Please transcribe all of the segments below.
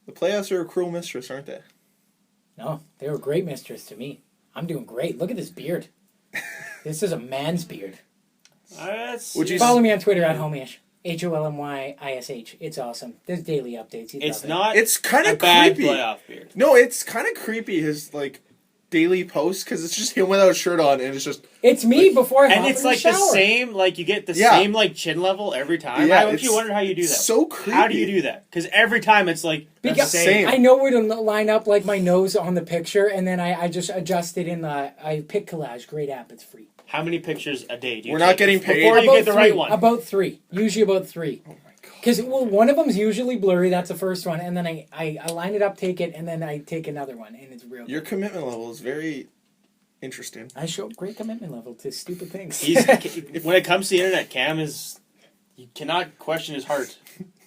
The playoffs are a cruel mistress, aren't they? No, they were a great mistress to me. I'm doing great. Look at this beard. This is a man's beard. Follow me on Twitter at Homyish. HOLMYISH. It's awesome. There's daily updates. It's kind of bad creepy. playoff beard. No, it's kind of creepy. His daily posts because it's just him without a shirt on, and it's just me before I hop and it's in the like shower. the same. Like you get the same chin level every time. Yeah, I actually wondered how you do that. So creepy. How do you do that? Because every time it's like the same. I know where to line up like my nose on the picture, and then I just adjust it in the Pic Collage. Great app. It's free. How many pictures a day do you We're take not getting paid. before you get the right one? About 3. Usually about 3. Oh my god. Because one of them's usually blurry. That's the first one, and then I line it up, take it, and then I take another one, and it's real. Your commitment level is very interesting. I show great commitment level to stupid things. When it comes to the internet, Cam you cannot question his heart.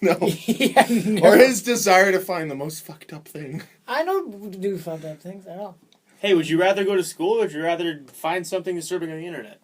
No. Yeah, no. Or his desire to find the most fucked up thing. I don't do fucked up things at all. Hey, would you rather go to school or would you rather find something disturbing on the internet?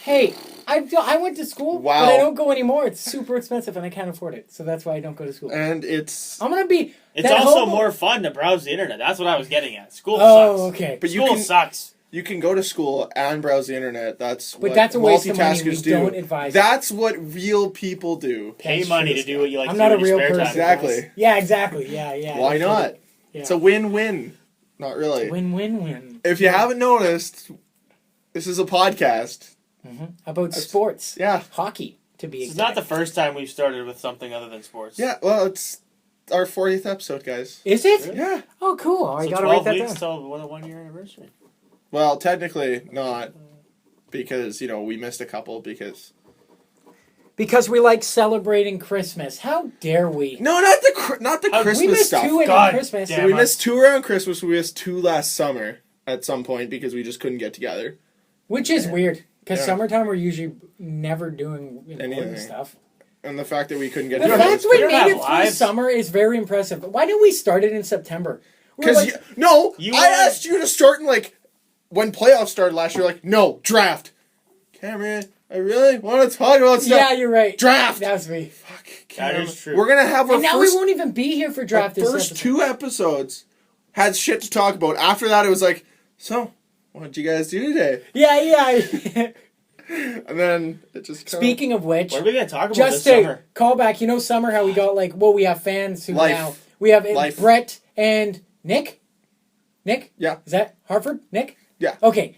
Hey, I went to school, Wow. but I don't go anymore. It's super expensive and I can't afford it. So that's why I don't go to school. And it's... I'm going to be... It's also more fun to browse the internet. That's what I was getting at. School sucks. Oh, okay. But School sucks. You can go to school and browse the internet. That's what that's a waste of money. multitaskers We do. don't advise That's what real people do. Pay money to do what you like I'm to not do a in your real spare person. time. Exactly. Guys. Yeah, exactly. Yeah. Why not? Yeah. It's a win-win. Not really. Win-win-win. If you haven't noticed, this is a podcast. Mm-hmm. About sports. Yeah. Hockey, to be This exact. is not the first time we've started with something other than sports. Yeah, well, it's our 40th episode, guys. Is it? Really? Yeah. Oh, cool. I So got to write 12 that weeks down. till the 1 year anniversary. Well, technically not, because, we missed a couple because... Because we like celebrating Christmas. How dare we? No, not the we Christmas missed stuff. 2 God in Christmas. damn. We missed 2 around Christmas. We missed 2 last summer at some point because we just couldn't get together. Which is weird. Because Yeah. summertime we're usually never doing important Anything. stuff. And the fact that we couldn't get The together. fact we don't made have it through lives. summer is very impressive. Why didn't we start it in September? Because, You I were- asked you to start in, when playoffs started last year, no, draft. Cameron, I really want to talk about stuff. Yeah, you're right. Draft. That's me. Fuck, That Cameron. is true. We're going to have our And now first... we won't even be here for draft The this first episode. 2 episodes had shit to talk about. After that, it was like, so, what did you guys do today? Yeah. And then it just Speaking of which, What are we going to talk about just this to summer? call back, summer, how we got we have fans who Life. now... We have Life. Brett and Nick? Nick? Yeah. Is that Hartford? Nick? Yeah. Okay.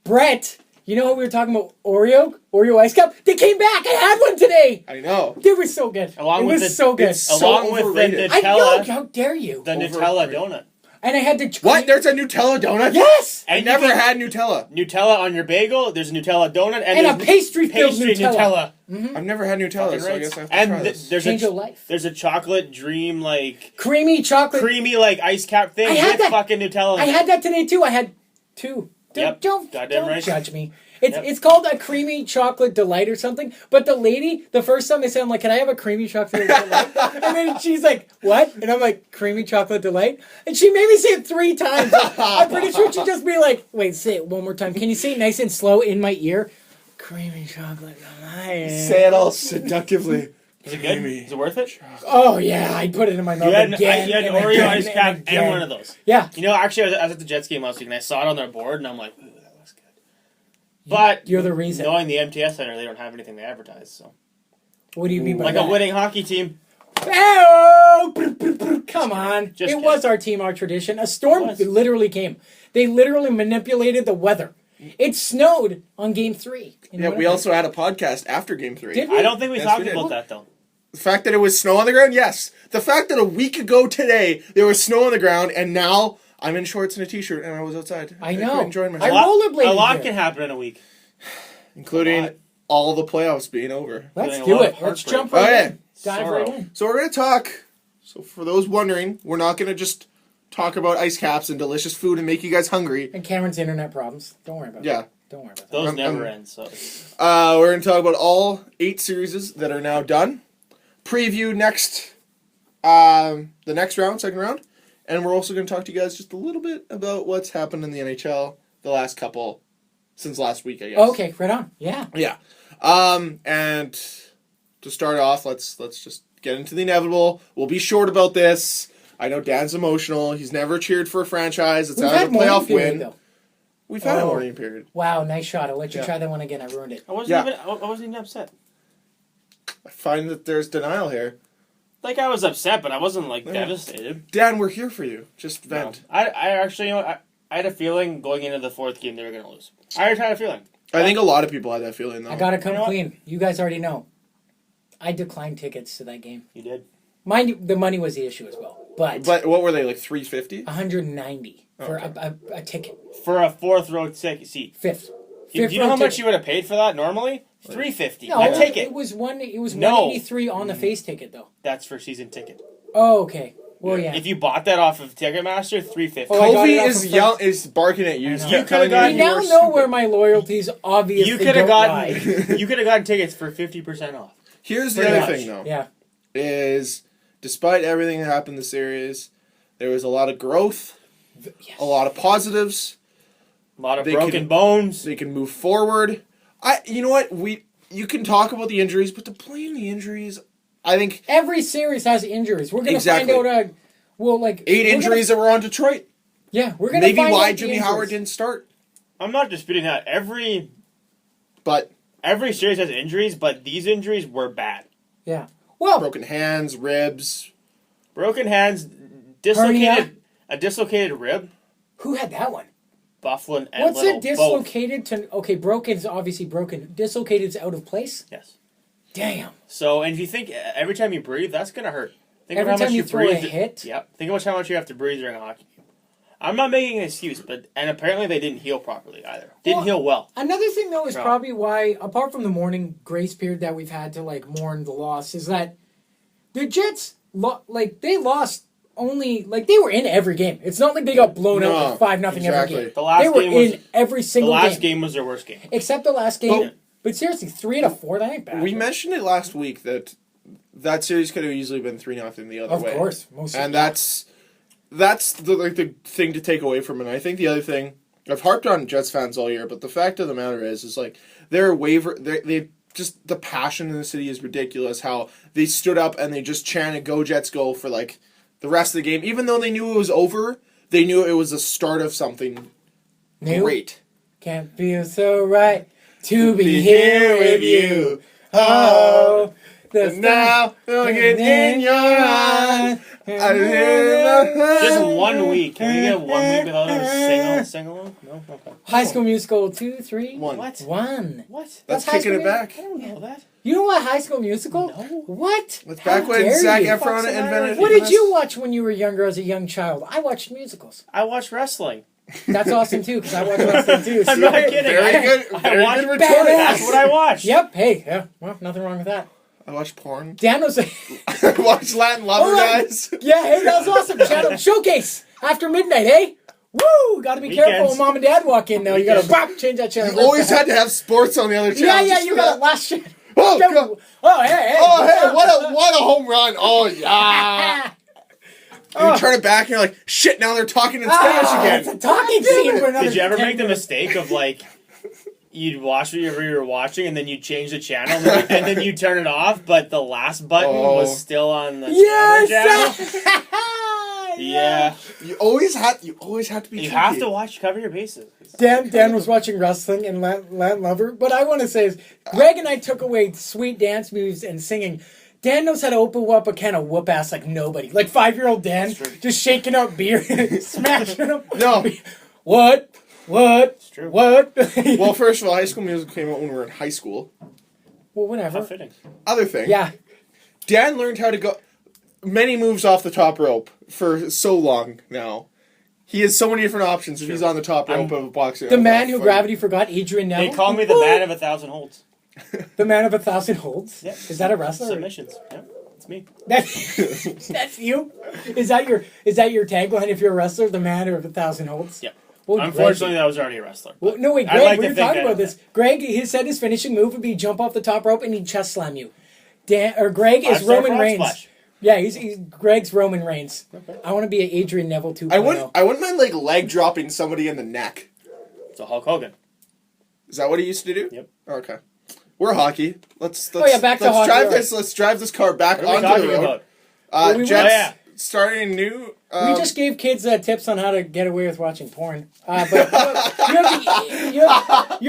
Brett, you know what we were talking about? Oreo Ice Cup? They came back! I had one today! I know. They were so good. Along it with was so good. it's so Along with the overrated. I know! Nutella, How dare you? the Overrated. Nutella donut. And I had to... What? There's a Nutella donut? Yes! I And never you can- had Nutella. Nutella on your bagel, there's a Nutella donut, And a there's pastry-filled Nutella. I've never had Nutella, so I guess I have to And try this. there's Change a your life. there's a chocolate dream Creamy chocolate. creamy ice cap thing I had with that- fucking Nutella. I had that today too. I had 2. Yep. Don't Goddamn right. judge me. It's called a creamy chocolate delight or something. But the lady, the first time I said, I'm like, can I have a creamy chocolate delight? And then she's like, what? And I'm like, creamy chocolate delight? And she made me say it 3 times. I'm pretty sure she'd just be like, wait, say it one more time. Can you say it nice and slow in my ear? Creamy chocolate delight. Say it all seductively. Is it good? Is it worth it? Oh, yeah. I'd put it in my mouth You had, again. you had and Oreo again ice cap again. and one of those. Yeah. Actually, I was at the Jets game last week and I saw it on their board and I'm like, ooh, that looks good. But You're the reason. knowing the MTS Center, they don't have anything to advertise. So What do you mean by like that? a winning hockey team. Oh, come on. Just it was our team, our tradition. A storm literally came. They literally manipulated the weather. It snowed on game 3. Yeah, we also had a podcast after Game 3. Did we? I don't think we Yes, talked we did. about that though. The fact that it was snow on the ground, yes. The fact that a week ago today there was snow on the ground, and now I'm in shorts and a t-shirt, and I was outside. I know. Enjoying I myself, rollerbladed A lot here. can happen in a week. including all the playoffs being over. Let's Feeling a do lot it. of Let's heartbreak. jump right Okay. in. Dive Sorrow. right in. So we're gonna talk. So for those wondering, we're not gonna just talk about ice caps and delicious food and make you guys hungry. And Cameron's internet problems. Don't worry about Yeah. that. Don't worry about that. Those I'm- never I'm- end. So We're gonna talk about all 8 series that are now done. Preview the next round, second round, and we're also gonna talk to you guys just a little bit about what's happened in the NHL the last couple since last week, I guess. Okay, right on. Yeah. Yeah. And to start off, let's just get into the inevitable. We'll be short about this. I know Dan's emotional. He's never cheered for a franchise. It's We've out had of a playoff mourning period, win. though. We've had a Oh. mourning period. Wow, nice shot. I'll let you Yeah. try that one again. I ruined it. I wasn't even upset. I find that there's denial here. Like, I was upset, but I wasn't, like, devastated. Dan, we're here for you. Just vent. No. I actually, you know what, I had a feeling going into the fourth game they were going to lose. I already had a feeling. I think a lot of people had that feeling, though. I gotta come You know what? clean. You guys already know. I declined tickets to that game. You did. Mind you, the money was the issue as well. But But what were they, like $350? 190 for Okay. a ticket. For a fourth row seat. Fifth. You Fifth know row how much ticket. you would have paid for that normally? $350. No, A ticket. it was one. It was No. 183 on the face ticket though. That's for season ticket. Oh, okay. Well, yeah. If you bought that off of Ticketmaster, $350. Oh, I got it Kofi off is of is barking at you. I He's know. You telling could've gotten- we you now are know stupid. where my loyalties obviously You could have don't gotten lie. you could have gotten tickets for 50% off. Here's the Pretty other much. thing, though. Yeah. Is despite everything that happened in the series, there was a lot of growth, Yes. a lot of positives. A lot of They broken can- bones. They can move forward. You know what? You can talk about the injuries, but to blame the injuries, I think Every series has injuries. We're gonna Exactly. find out. Well, like 8 we're injuries that were on Detroit. Gonna, yeah, we're gonna Maybe find why out the Jimmy injuries. Howard didn't start. I'm not disputing that. But Every series has injuries, but these injuries were bad. Yeah. Well, broken hands, ribs. Broken hands, a dislocated rib, who had that one? Bufflin and What's Little it dislocated to? Okay, broken is obviously broken. Dislocated is out of place. Both. Yes. Damn. So, and if you think every time you breathe, that's gonna hurt. Think Every of how time much you throw a breathe. hit? Yep. Think about how much you have to breathe during a hockey game. I'm not making an excuse, and apparently they didn't heal properly either. Didn't heal well. Another thing though is No. probably why, apart from the mourning grace period that we've had to like mourn the loss, is that the Jets they lost only they were in every game. It's not like they got blown No, out like 5-0 exactly. every game. The last They were game was in every the single last game. game was their worst game. Except the last game. Well- but seriously, 3 out of 4, that ain't bad. We mentioned it last week that series could have easily been 3-0 the other of way. course, most And that's the thing to take away from it. And I think the other thing, I've harped on Jets fans all year, but the fact of the matter is they just, the passion in the city is ridiculous. How they stood up and they just chanted "Go Jets, go" for like the rest of the game, even though they knew it was over. They knew it was the start of something New? great. Can't feel so right to be here with you. Oh, the And now looking in your eyes, I hear Just my- 1 week. Can we get 1 week without a sing-along? No? Okay. High School Musical 2, 3, One. What? 1. What? That's High kicking School it back. I don't know that. You know what High School Musical? No. What? That's How back when dare Zac you? Efron Fuck's the matter invented. with What you? did you watch when you were younger as a young child? I watched musicals. I watch wrestling. That's awesome too, because I watch wrestling too. I'm See? not kidding. Very good. I Very watched good retort. That's what I watched. Yep. Hey. Yeah. Well, nothing wrong with that. I watched porn. Dan was. I watched Latin Lover Alright. Guys. Yeah. Hey, that was awesome. Channel showcase after midnight. Hey. Woo! Got to be careful Weekends. when mom and dad walk in. Now you got to change that channel. You always had to have sports on the other channel. Yeah, yeah. just You for got that. to last shit. Oh, God. Oh, hey, hey. Oh, hey, what a home run. Oh, yeah. And you turn it back and you're like, shit, now they're talking in Spanish It's a again. talking scene for another Did you ever 10 make the minutes. mistake of you'd watch whatever you were watching and then you'd change the channel and then you turn it off, but the last button Oh. was still on the channel? Yes! Yeah. You always had to be You cheeky. have to cover your bases. Dan was watching wrestling and Latin Lover. What I want to say is, Greg and I took away sweet dance moves and singing. Dan knows how to open up a can of whoop ass like nobody. Like 5-year-old Dan, just shaking up beer, smashing them. No. What? It's true. What? Well, first of all, High School Musical came out when we were in high school. well, How whatever. fitting. Other thing. Yeah. Dan learned how to go many moves off the top rope for so long now. He has so many different options if he's on the top rope of a boxing. The man who gravity forgot, Adrian Neville. They call me the man of 1,000 holds. The man of 1,000 holds. Yeah. Is that a wrestler? Submissions. Yeah, it's me. That's you. Is that your tagline? If you're a wrestler, the man of 1,000 holds. Yeah. Well, Unfortunately, I was already a wrestler. Well, no, wait, I'd Greg, like we to were think talking I- about this. Greg, he said his finishing move would be jump off the top rope and he'd chest slam you. Greg is Five-star Roman frog Reigns. splash. Yeah, he's Greg's Roman Reigns. Okay. I want to be an Adrian Neville 2.0. I wouldn't mind leg dropping somebody in the neck. It's a Hulk Hogan. Is that what he used to do? Yep. Okay. We're hockey. Let's yeah, back to hockey, drive alright. this. Let's drive this car back What are we onto the talking road. about? Well, we Jets. went- starting new. We just gave kids tips on how to get away with watching porn. But you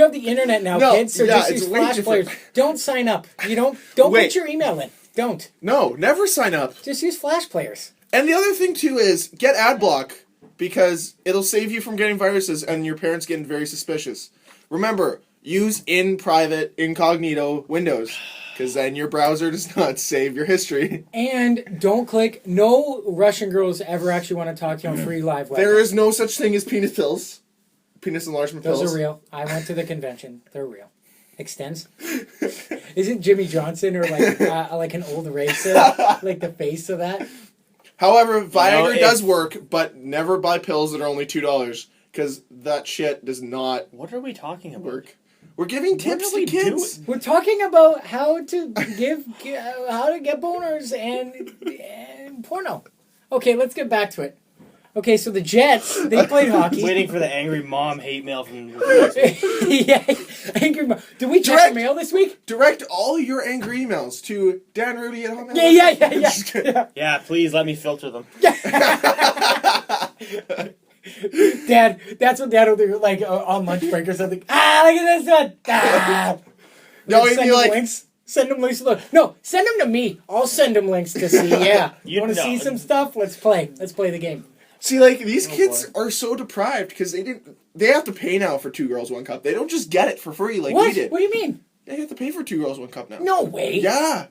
have the internet now, No, kids. So yeah, just it's use way Flash different. players. Don't sign up. Don't Wait. put your email in. Don't. No, never sign up. Just use Flash players. And the other thing too is get ad block because it'll save you from getting viruses and your parents getting very suspicious. Remember, use in private incognito windows because then your browser does not save your history. And don't click. No Russian girls ever actually want to talk to you on free live web. There is no such thing as penis pills. Penis enlargement pills. Those are real. I went to the convention. They're real. Extends. Isn't Jimmy Johnson or like an old racer like the face of that? However, Viagra does work, but never buy pills that are only $2 because that shit does not What are we talking about? work. We're giving tips to kids. We're talking about how to get boners and porno. Okay, let's get back to it. Okay, so the Jets, they played hockey. Waiting for the angry mom hate mail from. Yeah, angry mom. Did we check the mail this week? Direct all your angry emails to Dan Rudy at home. Yeah. Yeah, please let me filter them. Dad, that's what Dad will do, like on lunch break or something. Look at this one. No, he'd send be him like, links. Send them links. No, send them to me. I'll send them links to see. Yeah, you You want to know. see some stuff? Let's play. Let's play the game. see, like these kids are so deprived because they have to pay now for 2 Girls 1 Cup. They don't just get it for free like What? we did. What do you mean? They have to pay for 2 Girls 1 Cup now. No way. Yeah,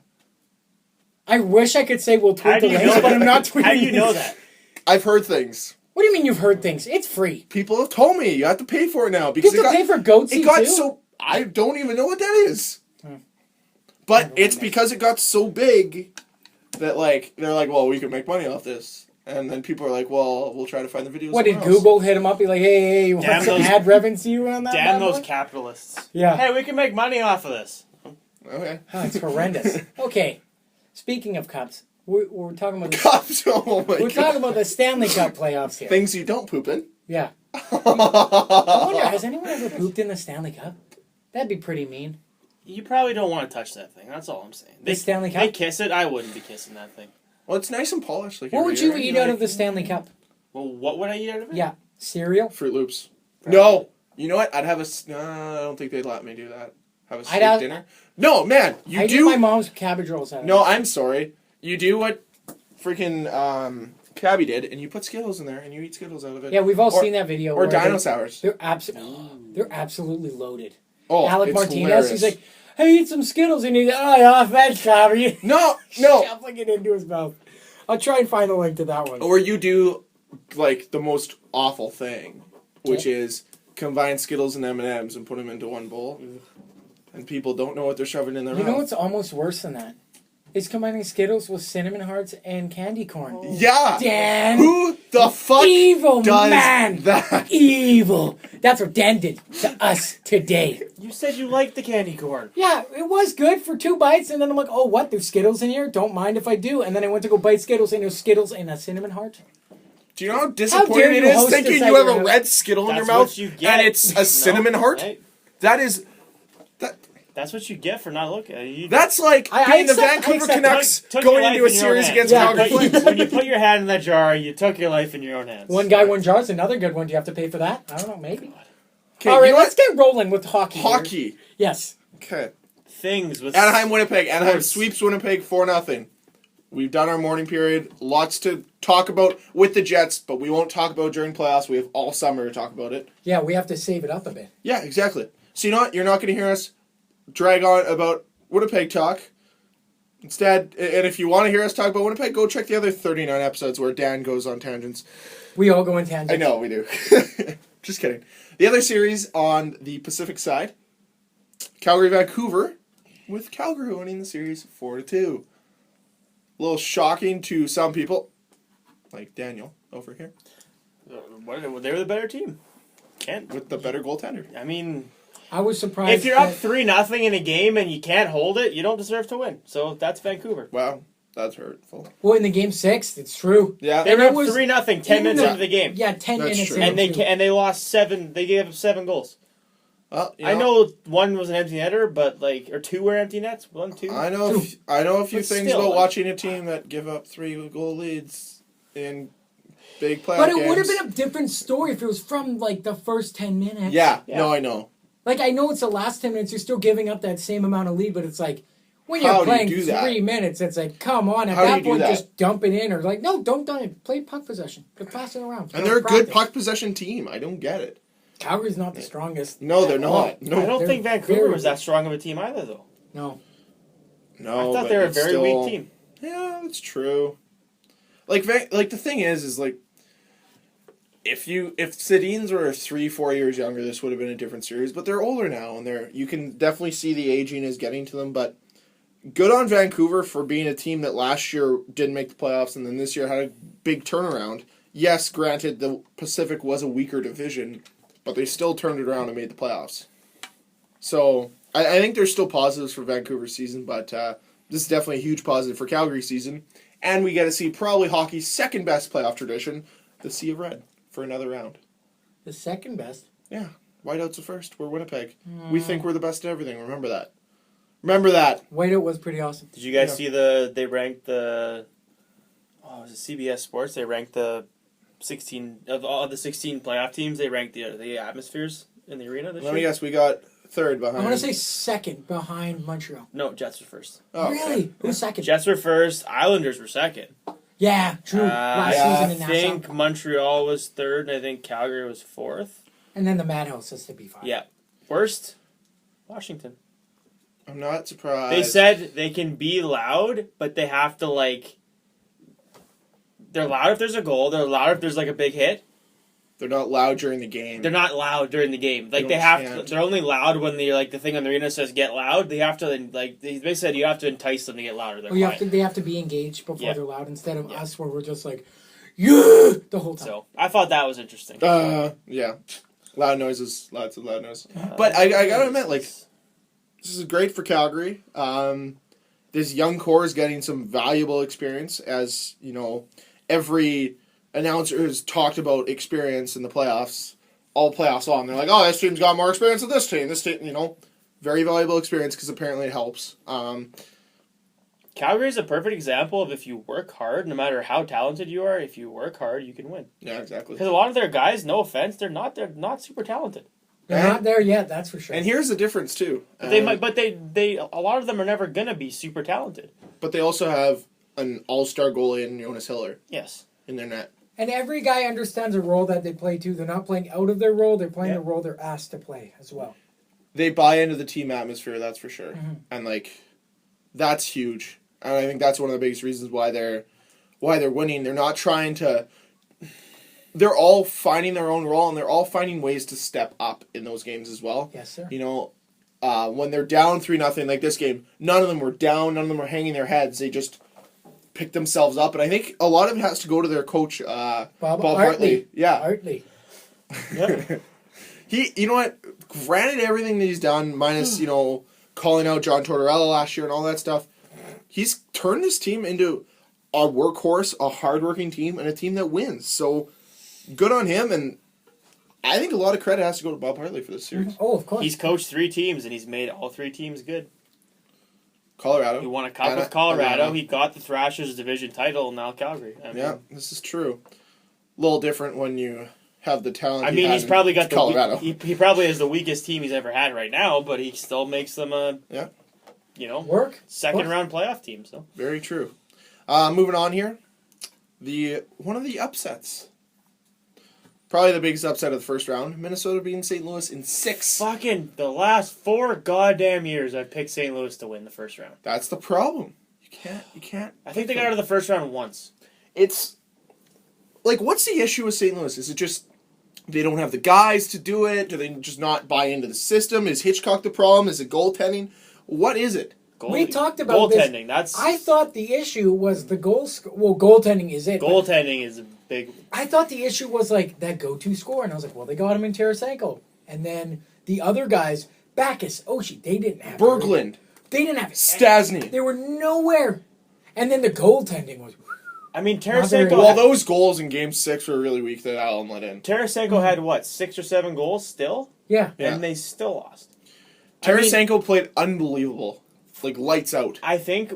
I wish I could say we'll How tweet do the you links, know but I'm that? not tweeting. How do you know that? I've heard things. What do you mean you've heard things? It's free. People have told me you have to pay for it now You because have to pay for goatse it got too? so. I don't even know what that is. But it's because it got so big that they're like, well, we can make money off this. And then people are like, well, we'll try to find the videos. What did somewhere else. Google hit him up? Be like, hey, you want Damn some those- ad revenue on that? Damn bad those boy? capitalists. Yeah. Hey, we can make money off of this. Okay. Oh, it's horrendous. Okay, speaking of cups, we're talking about the, Cups. Oh my we're god. talking about the Stanley Cup playoffs here. Things you don't poop in. Yeah. I wonder, has anyone ever pooped in the Stanley Cup? That'd be pretty mean. You probably don't want to touch that thing. That's all I'm saying. The Stanley Cup? They kiss it. I wouldn't be kissing that thing. Well, it's nice and polished. Like What would you every eat year. out of the Stanley Cup? Well, what would I eat out of it? Yeah, cereal. Fruit Loops? No. You know what? I'd have a. I don't think they'd let me do that. Have a steak have- dinner. No, man. You I do. eat my mom's cabbage rolls out of No, it. I'm sorry. You do what freaking Cabby did, and you put Skittles in there, and you eat Skittles out of it. Yeah, we've all Or- seen that video. Or where Dino Sours. They're absolutely loaded. Oh, Alec it's Martinez, hilarious. he's like, hey, eat some Skittles, and he's like, oh yeah, thanks, Cabby. no. Shuffling it into his mouth. I'll try and find a link to that one. Or you do like the most awful thing, which is combine Skittles and M&Ms and put them into one bowl, and people don't know what they're shoving in their You mouth. know what's almost worse than that? It's combining Skittles with cinnamon hearts and candy corn. Yeah. Dan, Who the fuck evil does man, that? evil. That's what Dan did to us today. You said you liked the candy corn. Yeah, it was good for 2 bites, and then I'm like, oh, what? There's Skittles in here? Don't mind if I do. And then I went to go bite Skittles, and there's Skittles and a cinnamon heart. Do you know how dare disappointing it you is host thinking this you at have your a house? red Skittle in your That's mouth what you get. and it's a cinnamon heart? Right? That is. That's what you get for not looking at it. That's like I being the accept- I Vancouver accept- Canucks Took going your into a life in your own series hands. against Yeah, Calgary When Flames. when you put your hand in that jar, you took your life in your own hands. One guy, one jar is another good one. Do you have to pay for that? I don't know, maybe. Okay, All right, you know let's what? get rolling with hockey. here. Hockey. Yes. Okay. Things with Anaheim, Winnipeg. Anaheim sweeps Winnipeg 4-0. We've done our morning period. Lots to talk about with the Jets, but we won't talk about during playoffs. We have all summer to talk about it. Yeah, we have to save it up a bit. Yeah, exactly. So you know what? You're not going to hear us drag on about Winnipeg talk. Instead, and if you want to hear us talk about Winnipeg, go check the other 39 episodes where Dan goes on tangents. We all go in tangents. I know, we do. Just kidding. The other series on the Pacific side, Calgary-Vancouver, with Calgary winning the series 4-2. A little shocking to some people, like Daniel over here, They were the better team. Can't with the better goaltender. I mean, I was surprised. if you're up that- 3-0 in a game and you can't hold it, you don't deserve to win. So that's Vancouver. Wow, that's hurtful. Well, in the game 6, it's true. Yeah. They And were it up was 3-0 10 minutes the- into the game. Yeah, 10 That's minutes true. in. And they lost 7. They gave up 7 goals. Well, you I know one was an empty netter, but or 2 were empty nets. 1, 2. I know a few But things still, about like- watching a team that give up 3-goal leads. in big playoff But it games. would have been a different story if it was from like the first 10 minutes. Yeah, Yeah. no, I know. Like I know it's the last 10 minutes, you're still giving up that same amount of lead, but it's like when How you're do you playing do that? 3 minutes, it's like, come on. At How do that you do point, that? just dump it in or like, no, don't dump it. Play puck possession. Just pass it around. And they're a good Practice. puck possession team. I don't get it. Calgary's not the strongest. No, they're at all. not. No, I don't They're think Vancouver very was that strong of a team either, though. No. no. I thought but they were a it's very still- weak team. Yeah, that's true. Like the thing is like if Sedins were 3-4 years younger, this would have been a different series. But they're older now, and you can definitely see the aging is getting to them. But good on Vancouver for being a team that last year didn't make the playoffs, and then this year had a big turnaround. Yes, granted, the Pacific was a weaker division, but they still turned it around and made the playoffs. So I think there's still positives for Vancouver's season, but this is definitely a huge positive for Calgary's season. And we get to see probably hockey's second best playoff tradition, the Sea of Red, for another round. The second best. Yeah, Whiteout's the first. We're Winnipeg. We think we're the best at everything. Remember that. Remember that. Whiteout was pretty awesome. Did you guys Yeah. see they ranked was it CBS Sports? They ranked the 16 of all the 16 playoff teams. They ranked the atmospheres in the arena this Let me year. guess, we got third behind. I want to say second behind Montreal. No, Jets were first. Oh, okay. Really? Who's second? Jets were first. Islanders were second. Yeah, true. Last yeah, season in I Nassau. think Montreal was third, and I think Calgary was fourth. And then the Madhouse has to be 5. Yeah. Worst, Washington. I'm not surprised. They said they can be loud, but they have to they're loud if there's a goal. They're loud if there's like a big hit. they're not loud during the game. They're not loud during the game. Like They they have can't. to. They're only loud when the thing on the arena says "get loud." They have to they said you have to entice them to get louder. They're Or quiet. they have to be engaged before Yeah. they're loud instead of Yeah. us where we're just like, yeah, the whole time. So I thought that was interesting. Yeah. Loud noises. Lots of loud noises. But I gotta admit, like, this is great for Calgary. This young core is getting some valuable experience, as you know. Every announcer has talked about experience in the playoffs, all playoffs on. They're like, "Oh, this team's got more experience than this team." This team, very valuable experience because apparently it helps. Calgary is a perfect example of if you work hard, no matter how talented you are, if you work hard, you can win. Yeah, exactly. Because a lot of their guys, no offense, they're not super talented. They're not there yet, that's for sure. And here's the difference too. But they might, but they a lot of them are never gonna be super talented. But they also have an all-star goalie in Jonas Hiller Yes. in their net. And every guy understands a role that they play too. They're not playing out of their role, they're playing Yeah. the role they're asked to play as well. They buy into the team atmosphere, that's for sure. Mm-hmm. And that's huge. And I think that's one of the biggest reasons why they're winning. They're not trying to. They're all finding their own role, and they're all finding ways to step up in those games as well. Yes, sir. When they're down 3-0 like this game, none of them were down. None of them were hanging their heads. They just picked themselves up, and I think a lot of it has to go to their coach, Bob Hartley. Yeah, Hartley. Yep. he. You know what? Granted, everything that he's done, minus calling out John Tortorella last year and all that stuff, he's turned this team into a workhorse, a hardworking team, and a team that wins. So good on him, and I think a lot of credit has to go to Bob Hartley for this series. Oh, of course. He's coached 3 teams and he's made all 3 teams good. Colorado. He won a cup with Colorado. He got the Thrashers division title. Now Calgary. Yeah, this is true. A little different when you have the talent. I mean, he's probably got Colorado. He probably has the weakest team he's ever had right now, but he still makes them a Work. second round playoff team. So Very true. Moving on here, one of the upsets. Probably the biggest upset of the first round. Minnesota beating St. Louis in 6. fucking the last 4 goddamn years, I picked St. Louis to win the first round. That's the problem. You can't. I think they got out of the first round once. It's like, what's the issue with St. Louis? Is it just they don't have the guys to do it? Do they just not buy into the system? Is Hitchcock the problem? Is it goaltending? What is it? We talked about this. goaltending. That's I thought the issue was the goals. Well, goaltending is it. but goaltending is a big. I thought the issue was like that go-to score, and I was like, well, they got him in Tarasenko, and then the other guys, Backus, Oshie, they didn't have Berglund, They didn't have Stasny. They were nowhere, and then the goaltending was. I mean, very Tarasenko. good. Well, those goals in Game 6 were really weak that Allen let in. Tarasenko had what 6 or 7 goals still, Yeah. Yeah. and they still lost. I mean, Tarasenko played unbelievable. Like, lights out. I think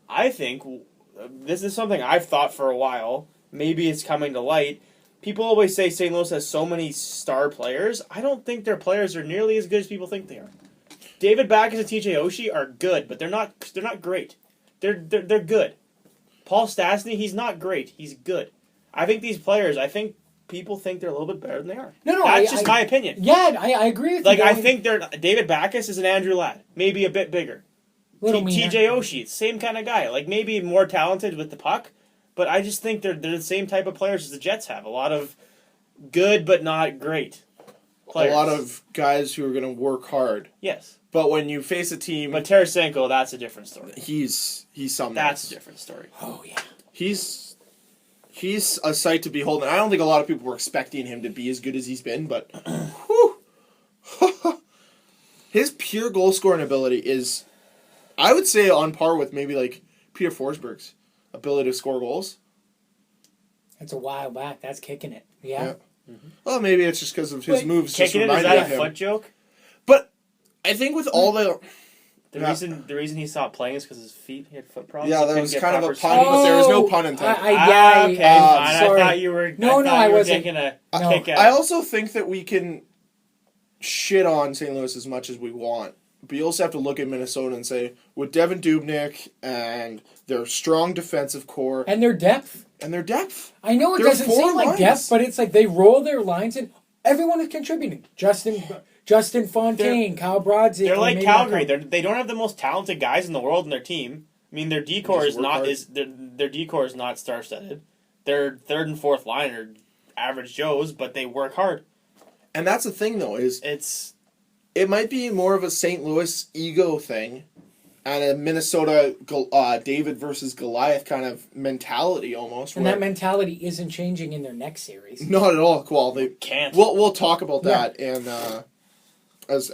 this is something I've thought for a while. maybe it's coming to light. People always say St. Louis has so many star players. I don't think their players are nearly as good as people think they are. David Backes and TJ Oshie are good, but they're not great. They're good. Paul Stastny, he's not great. He's good. I think these players, people think they're a little bit better than they are. No, That's just my opinion. Yeah, I agree with you. Like, I think David Backes is an Andrew Ladd. Maybe a bit bigger. Little meaner. TJ Oshie, same kind of guy. Like, maybe more talented with the puck, but I just think they're the same type of players as the Jets have. A lot of good but not great players. A lot of guys who are going to work hard. Yes. But when you face a team... But Tarasenko, that's a different story. He's something That's else. a different story. Oh, yeah. He's a sight to behold, and I don't think a lot of people were expecting him to be as good as he's been, but whew, his pure goal scoring ability is, I would say, on par with maybe like Peter Forsberg's ability to score goals. That's a while back. That's kicking it. Yeah. Mm-hmm. Well, maybe it's just because of his moves. Just Kicking it, is reminded that of a him. foot joke? But I think with all the The reason he stopped playing is because his feet, he had foot problems. Yeah, He that couldn't was get kind of a proper pun, sleep. but there was no pun intended. Okay, fine. sorry. I thought you were. No, I I wasn't. taking a No. kick out. I also think that we can shit on St. Louis as much as we want, but you also have to look at Minnesota and say, with Devin Dubnyk and their strong defensive core And their depth. and their depth. I know it There are doesn't 4 seem like lines. depth, but it's like they roll their lines and everyone is contributing. Justin Fontaine, Kyle Brodziak. They're like maybe Calgary. not They don't have the most talented guys in the world in their team. I mean, their decor Just is work not hard. their decor is not star studded. Their third and fourth line are average Joes, but they work hard. And that's the thing, though, is It's it might be more of a St. Louis ego thing and a Minnesota David versus Goliath kind of mentality almost. And where- that mentality isn't changing in their next series. Not at all. Well, they can't. We'll talk about that and as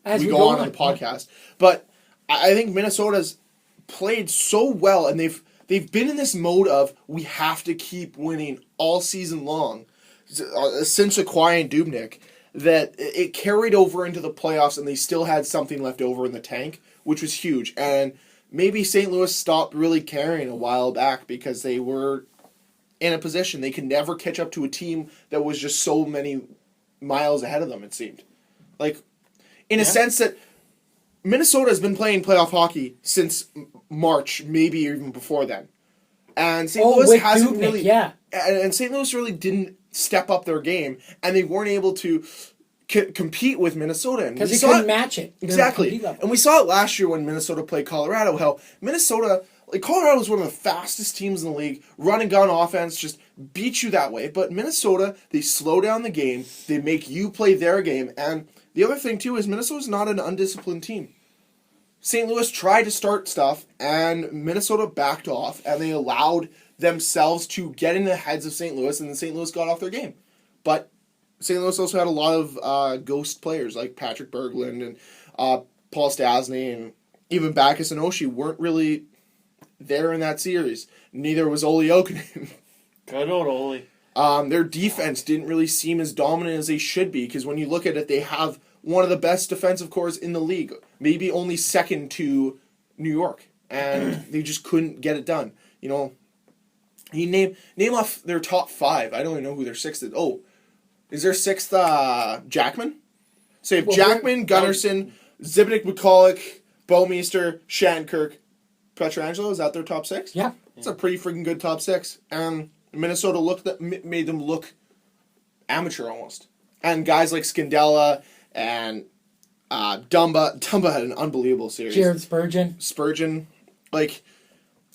we go on the podcast. But I think Minnesota's played so well, and they've been in this mode of we have to keep winning all season long since acquiring Dubnyk, that it carried over into the playoffs, and they still had something left over in the tank, which was huge. And maybe St. Louis stopped really caring a while back because they were in a position they could never catch up to a team that was just so many miles ahead of them, it seemed. Like, in a sense that Minnesota has been playing playoff hockey since March, maybe even before then. And St. Louis with hasn't Dubnyk, really... yeah. And St. Louis really didn't step up their game, and they weren't able to compete with Minnesota. Because they couldn't match it. Exactly. And we saw it last year when Minnesota played Colorado, how Minnesota... Like, Colorado was one of the fastest teams in the league. Run and gun offense just beat you that way. But Minnesota, they slow down the game. They make you play their game. And the other thing, too, is Minnesota's not an undisciplined team. St. Louis tried to start stuff, and Minnesota backed off, and they allowed themselves to get in the heads of St. Louis, and then St. Louis got off their game. But St. Louis also had a lot of ghost players, like Patrick Berglund and Paul Stastny, and even Backes and Oshie weren't really there in that series. Neither was Olli Jokinen. good old Oli. Their defense didn't really seem as dominant as they should be, because when you look at it, they have one of the best defensive cores in the league, maybe only second to New York, and they just couldn't get it done. You know, you name off their top 5. I don't even know who their 6th is. Oh, is their 6th Jackman? So you have Jackman, Gunnarsson, Zibnik, McCulloch, Bouwmeester, Shattenkirk, Pietrangelo. Is that their top 6? Yeah. It's a pretty freaking good top 6. And Minnesota made them look amateur almost. And guys like Scandella and Dumba had an unbelievable series. Jared Spurgeon. Like,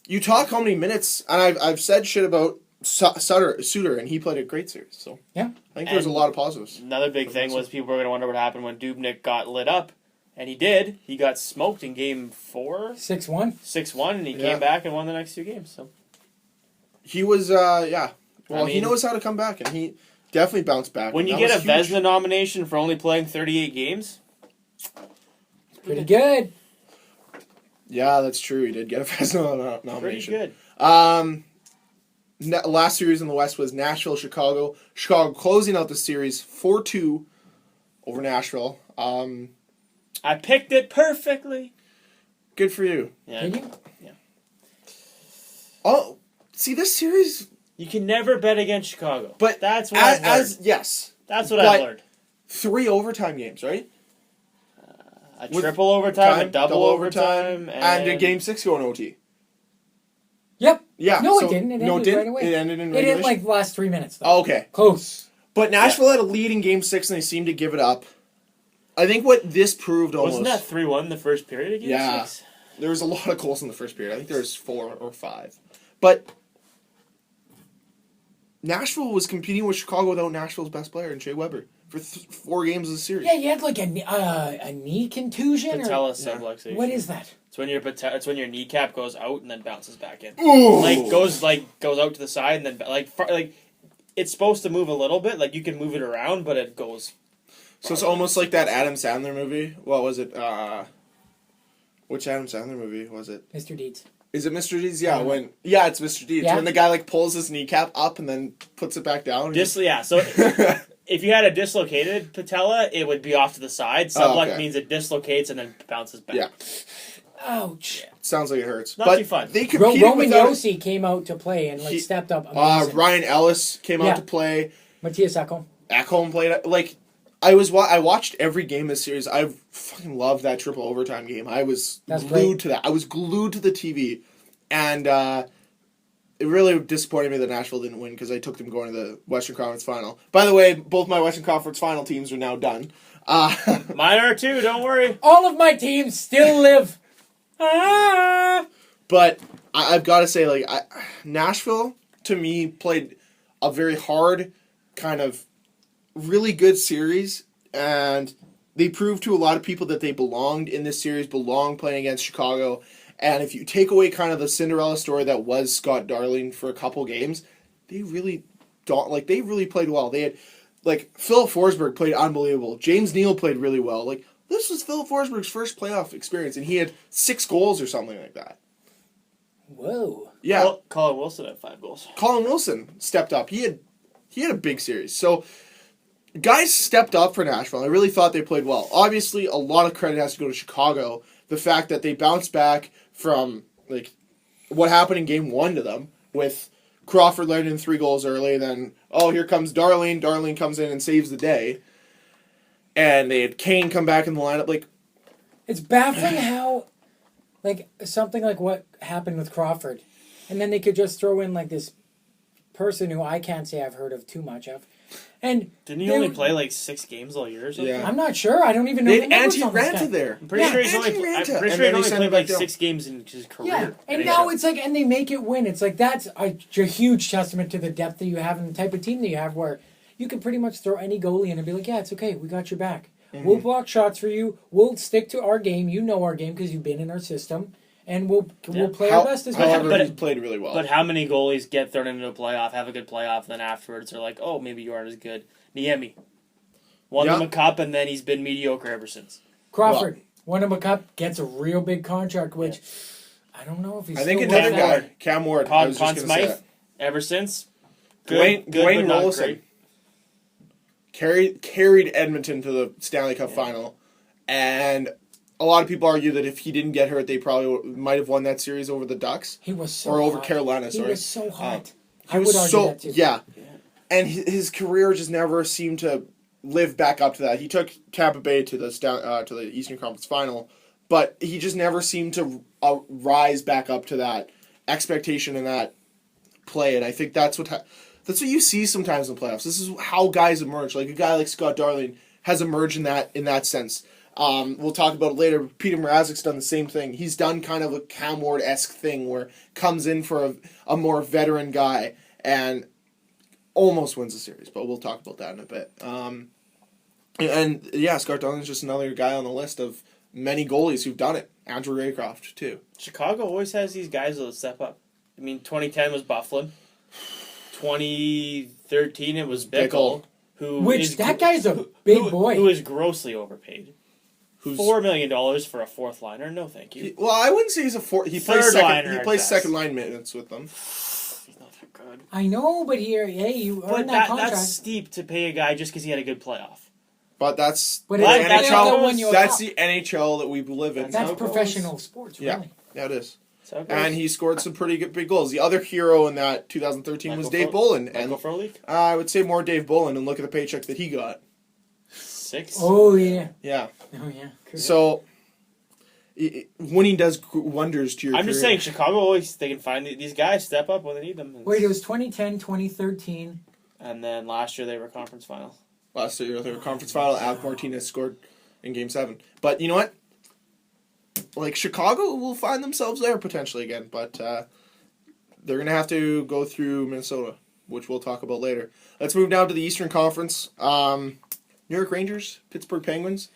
you talk how many minutes, and I've said shit about Suter, and he played a great series. So Yeah. I think there's a lot of positives. Another big thing was people were going to wonder what happened when Dubnyk got lit up. And he did. He got smoked in game 4. 6-1. 6-1, and he came back and won the next 2 games. So He was, yeah. Well, I mean, he knows how to come back, and he definitely bounced back. when you That get a was huge. Vezina nomination for only playing 38 games, Pretty good. Yeah, that's true. He did get a Vezina pretty nomination. good. Last series in the West was Nashville-Chicago. Chicago closing out the series 4-2 over Nashville. I picked it perfectly. Good for you. Yeah. Did you? Oh, see, this series You can never bet against Chicago. But that's what I've learned. Yes. That's what I've learned. 3 overtime games, right? A triple overtime, a double overtime, and a game 6 going OT. Yep. Yeah. No, so, it didn't. It ended right away. It ended in It regulation. ended like the last 3 minutes, though. Oh, okay. Close. But Nashville had a lead in game 6, and they seemed to give it up. I think what this proved almost... Wasn't that 3-1 in the first period of game 6? There was a lot of goals in the first period. I think there was 4 or 5. But Nashville was competing with Chicago without Nashville's best player, Shea Weber, for 4 games of the series. Yeah, you had like a knee contusion? Patella or subluxation. what is that? It's when your kneecap goes out and then bounces back in. Ooh. Goes out to the side and then like it's supposed to move a little bit. Like you can move it around, but it goes. So it's almost like that Adam Sandler movie. What was it? Which Adam Sandler movie was it? Mr. Deeds. Is it Mr. Deeds? Yeah, it's Mr. Deeds. Yeah. When the guy pulls his kneecap up and then puts it back down. So if you had a dislocated patella, it would be off to the side. Sublux means it dislocates and then bounces back. Yeah. Ouch. Sounds like it hurts. Not too fun. They competed Roman without... Yossi came out to play and stepped up amazing. Ryan Ellis came out to play. Matthias Ekholm. Ekholm played. I watched every game this series. I fucking loved that triple overtime game. I was glued to that. I was glued to the TV, and it really disappointed me that Nashville didn't win because I took them going to the Western Conference Final. By the way, both my Western Conference Final teams are now done. Mine are too. Don't worry. All of my teams still live. But I've got to say, Nashville to me played a very hard, kind of really good series, and they proved to a lot of people that they belonged in this series, belonged playing against Chicago. And if you take away kind of the Cinderella story that was Scott Darling for a couple games, they really they really played well. They had Philip Forsberg played unbelievable. James Neal played really well. This was Philip Forsberg's first playoff experience, and he had 6 goals or something like that. Whoa. Yeah. Well, Colin Wilson had 5 goals. Colin Wilson stepped up. He had a big series. So guys stepped up for Nashville. I really thought they played well. Obviously, a lot of credit has to go to Chicago. The fact that they bounced back from what happened in game 1 to them with Crawford letting in 3 goals early. Then here comes Darling. Darling comes in and saves the day. And they had Kane come back in the lineup. It's baffling how, something like what happened with Crawford, and then they could just throw in, this person who I can't say I've heard of too much of. And didn't he only play 6 games all year or something? Yeah. I'm not sure. I don't even know. They had Antti Ranta there. I'm pretty sure he's only played 6 games in his career. Yeah, and now it's and they make it win. It's that's a huge testament to the depth that you have and the type of team that you have, where you can pretty much throw any goalie in and be like, yeah, it's okay, we got your back. Mm-hmm. We'll block shots for you. We'll stick to our game. You know our game because you've been in our system, and we'll play our best as well. However, he played really well. But how many goalies get thrown into a playoff, have a good playoff, and then afterwards they're like, oh, maybe you aren't as good? Niemi won them a cup, and then he's been mediocre ever since. Crawford won him a cup, gets a real big contract, which I don't know if he's. I think another guy, Cam Ward, Conn Smythe, ever since. Dwayne Rollison carried Edmonton to the Stanley Cup final, and a lot of people argue that if he didn't get hurt, they probably might have won that series over the Ducks. He was so or over hot. Carolina. He was so hot. I would argue that too. Yeah. And his career just never seemed to live back up to that. He took Tampa Bay to the Eastern Conference Final, but he just never seemed to rise back up to that expectation and that play. And I think that's what you see sometimes in the playoffs. This is how guys emerge. Like a guy like Scott Darling has emerged in that sense. We'll talk about it later. Peter Mrazek's done the same thing. He's done kind of a Cam Ward-esque thing where comes in for a more veteran guy and almost wins the series, but we'll talk about that in a bit. Scott Darling's just another guy on the list of many goalies who've done it. Andrew Raycroft, too. Chicago always has these guys that step up. 2010 was Bufflin. 2013 it was Bickle. That guy's a big boy. Who is grossly overpaid. $4 million for a fourth liner? No, thank you. I wouldn't say he's a fourth. He plays second line minutes with them. Good. I know, but you earned that contract. That's steep to pay a guy just because he had a good playoff. But that's the NHL. That's the NHL that we live in. That's professional sports, really. Yeah, it is. and he scored some pretty good big goals. The other hero in that 2013 was Dave Bolin, and I would say more Dave Bolin, and look at the paycheck that he got. 6. Oh yeah. Yeah. Oh yeah. Correct. So winning does wonders to your I'm career. just saying, Chicago always they can find these guys step up when they need them. Wait, it was 2010, 2013. And then last year they were conference final. Last year they were conference final. Alec Martinez scored in Game 7. But you know what? Like, Chicago will find themselves there potentially again, but they're going to have to go through Minnesota, which we'll talk about later. Let's move now to the Eastern Conference. New York Rangers, Pittsburgh Penguins.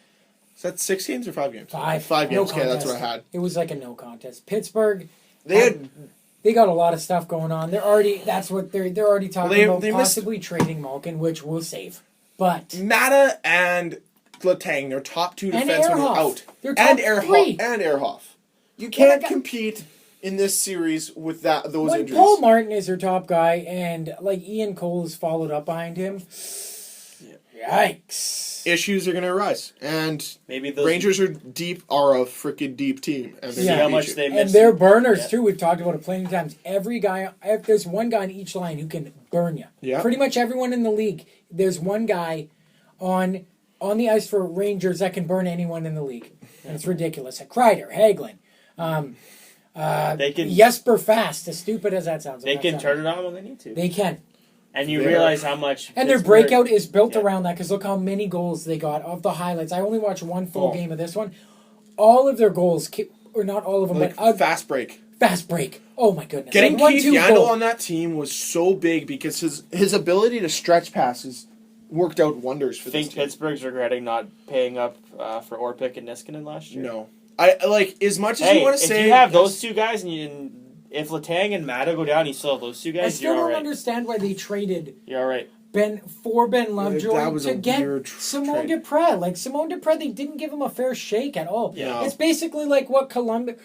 Is that 6 games or 5 games? 5. 5 games. No Okay, that's contest. what I had. It was like a no contest. Pittsburgh. They got a lot of stuff going on. They're already talking about they possibly trading Malkin, which we'll save. But Mata and Letang, their top 2 And defensemen, Ehrhoff. are out. They're top And 3. Ehrhoff. You Well, can't they got- compete in this series with those when injuries. Paul Martin is their top guy, and like Ian Cole is followed up behind him. Yikes! Issues are going to arise, and Maybe those Rangers are a freaking deep team, and see Yeah. how much they And missed. they're burners Yeah. too. We've talked about it plenty of times. If there's one guy on each line who can burn you. Yeah. Pretty much everyone in the league. There's one guy on the ice for Rangers that can burn anyone in the league. And it's ridiculous. Kreider, Hagelin, They can Jesper Fast. As stupid as that sounds, they can turn it on when they need to. They can. And you They realize how much And their Pittsburgh- breakout is built Yeah. around that because look how many goals they got of the highlights. I only watched one full Oh. game of this one. All of their goals, or not all of them, like but fast break. fast break. Oh my goodness! Getting Like Keith 1-2 Yandel goal. on that team was so big because his ability to stretch passes worked out wonders for this think team. Pittsburgh's regretting not paying up for Orpik and Niskanen last year. No, I like as much as Hey, you want to if say. you have those 2 guys and if Letang and Mata go down, you still have those 2 I guys. still You're don't all right. understand why they traded You're all right. Ben Lovejoy That was to a get weird Simone trade. Dupre. Like Simone Dupre, they didn't give him a fair shake at all. Yeah. It's basically like what Columbus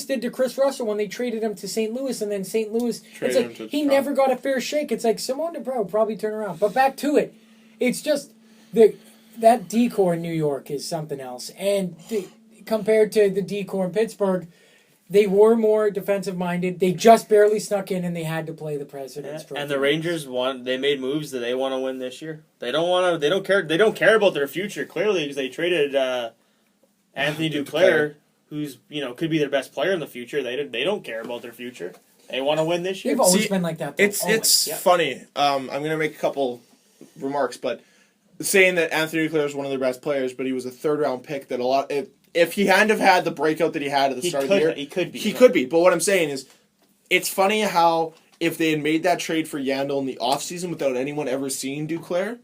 did to Chris Russell when they traded him to St. Louis, and then St. Louis. Traded It's him like to he Toronto. never got a fair shake. It's like Simone Dupre will probably turn around. But back to it, it's just that decor in New York is something else, and compared to the decor in Pittsburgh. They were more defensive minded. They just barely snuck in, and they had to play the President's Trophy. And the Rangers won. They made moves that they want to win this year. They don't want to. They don't care. They don't care about their future clearly because they traded Anthony Duclair, who's could be their best player in the future. They don't care about their future. They want to win this year. They've always See, been like that. Though. It's Always. funny. I'm going to make a couple remarks, but saying that Anthony Duclair is one of their best players, but he was a 3rd round pick that if he hadn't have had the breakout that he had at the start of the year, he could be. He could be. But what I'm saying is, it's funny how if they had made that trade for Yandel in the offseason without anyone ever seeing Duclair,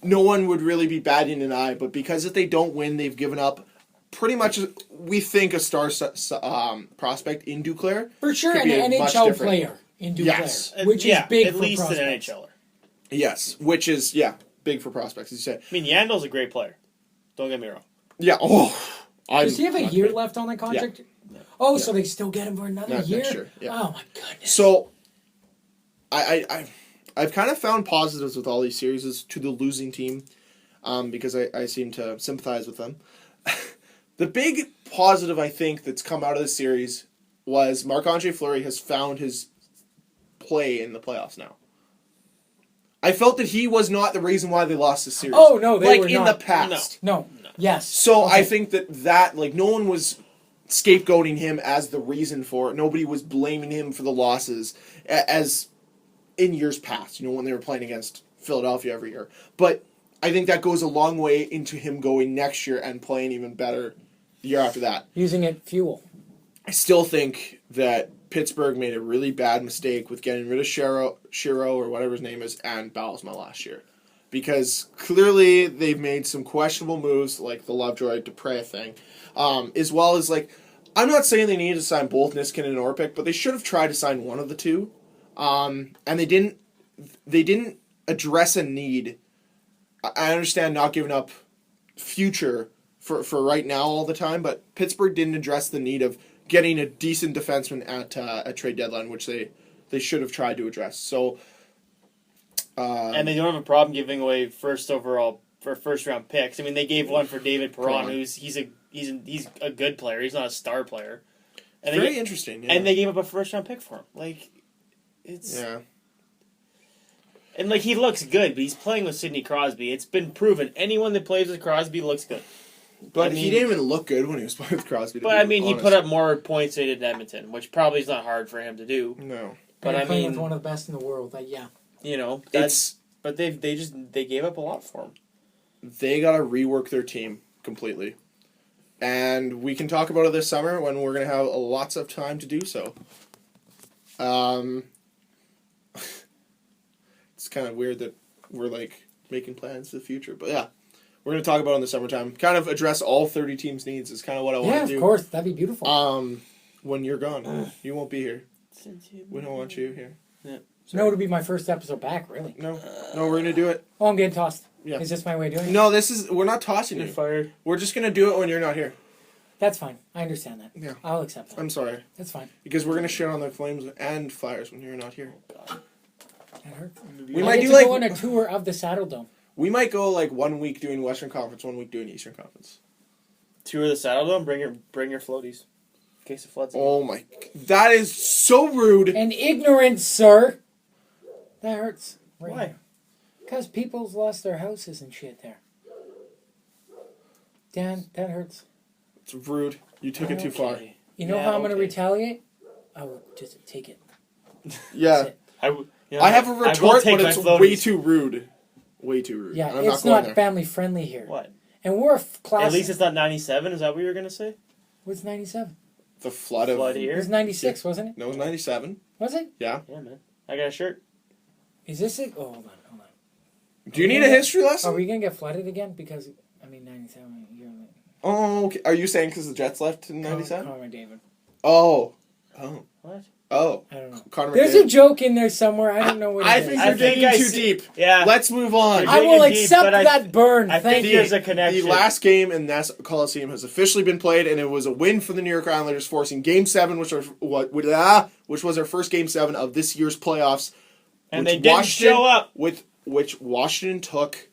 no one would really be batting an eye. But because if they don't win, they've given up pretty much, we think, a star prospect in Duclair. For sure, Could an be a much NHL different- player in Duclair, Yes. which is big at for least prospects. an NHLer. Yes, which is, big for prospects, as you said. I mean, Yandel's a great player. Don't get me wrong. Yeah, Does he have a year left on that contract? Yeah. Oh, so they still get him for another Not year? next year, yeah. Oh my goodness. So, I've kind of found positives with all these series to the losing team, because I seem to sympathize with them. The big positive I think that's come out of the series was Marc-Andre Fleury has found his play in the playoffs now. I felt that he was not the reason why they lost the series. Oh, no, they were in not. the past. No. Yes. So Okay. I think that no one was scapegoating him as the reason for it. Nobody was blaming him for the losses as in years past, when they were playing against Philadelphia every year. But I think that goes a long way into him going next year and playing even better the year after that. Using it fuel. I still think that Pittsburgh made a really bad mistake with getting rid of Shiro or whatever his name is and Balisma last year. Because clearly they've made some questionable moves like the Lovejoy Dupre thing. As well as I'm not saying they needed to sign both Niskanen and Orpik, but they should have tried to sign one of the two. And they didn't address a need. I understand not giving up future for right now all the time, but Pittsburgh didn't address the need of getting a decent defenseman at a trade deadline, which they should have tried to address. So, And they don't have a problem giving away first overall for first round picks. I mean, they gave one for David Perron, Perron. he's a good player. He's not a star player. And Very interesting. Yeah. And they gave up a first round pick for him. Like, it's yeah. and like he looks good, but he's playing with Sidney Crosby. It's been proven anyone that plays with Crosby looks good. But I mean, he didn't even look good when he was playing with Crosby. But I mean, he put up more points than he did in Edmonton, which probably is not hard for him to do. No. But And I playing mean, with one of the best in the world. Like, yeah. you know, It's but they gave up a lot for him. they got to rework their team completely. And we can talk about it this summer when we're going to have lots of time to do so. It's kind of weird that we're like making plans for the future, but yeah, we're going to talk about it in the summertime. Kind of address all 30 teams' needs is kind of what I want Yeah, to do. of course. That'd be beautiful. When you're gone, you won't be here. We don't want you here. Yeah. No, it'll be my first episode back, really. No, we're going to do it. Oh, I'm getting tossed. Yeah. Is this my way of doing it? No, we're not tossing You're you. fired. We're just going to do it when you're not here. That's fine. I understand that. Yeah. I'll accept that. I'm sorry. That's fine. Because we're going to shit on the Flames and Flyers when you're not here. That hurts. We I might get do to like go on a tour of the Saddle Dome. we might go like 1 week doing Western Conference, 1 week doing Eastern Conference. Tour of the Saddle Dome. Bring your floaties. In case it floods. Oh my! That is so rude. And ignorance, sir. That hurts. Why? Because people's lost their houses and shit there. Dan, that hurts. It's rude. You took it too far. Okay. You know Yeah, how I'm going to okay. retaliate? I will just take it. Yeah, That's it. I have a I will retort, take but my it's floaties. way too rude. Way too rude. Yeah, and I'm it's not going not there. family friendly here. What? And we're a class. At least it's not 97. Is that what you were gonna say? What's 97? The flood of Flood It here. was 96, wasn't it? No, it was 97. Was it? Yeah. Yeah, man. I got a shirt. Is this it? Oh, hold on. Do you need a history Are lesson? we going to get flooded again? Because, 97, you're like... Oh, okay. Are you saying because the Jets left in 97? Connor McDavid. Oh. What? Oh. I don't know. Connor There's McDavid. a joke in there somewhere. I don't know what I it is. think I you're think digging I too see- deep. Yeah. Let's move on. I will digging deep, accept but I- that burn. I Thank think you. there's a connection. The last game in Nassau Coliseum has officially been played, and it was a win for the New York Islanders, forcing Game 7, which was their first Game 7 of this year's playoffs. And which they didn't Washington- show up. Which Washington took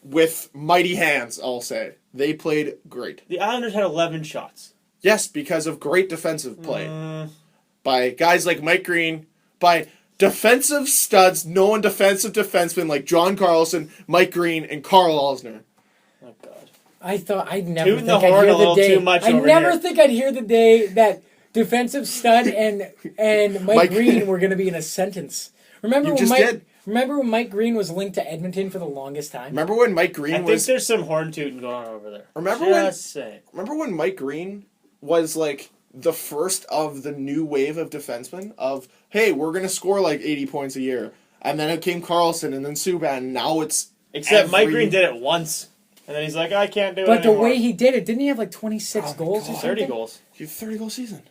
with mighty hands, I'll say. They played great. The Islanders had 11 shots. Yes, because of great defensive play. By guys like Mike Green, by defensive studs, known defensive defensemen like John Carlson, Mike Green, and Carl Alsner. Oh God. I'd never Tooting think the I'd horn hear a the little day. too much I over never here. think I'd hear the day that defensive stud and Mike Green were going to be in a sentence. Remember You when just Mike? did. Remember when Mike Green was linked to Edmonton for the longest time? Remember when Mike I Green think was there's some horn tooting going on over there. Remember saying. when Mike Green was like the first of the new wave of defensemen of, hey, we're going to score like 80 points a year. And then it came Carlson and then Subban, and now it's Except Mike Green did it once. And then he's like, I can't do it But the anymore. way he did it, didn't he have like 26 goals or God. something? 30 goals. You have a 30-goal season.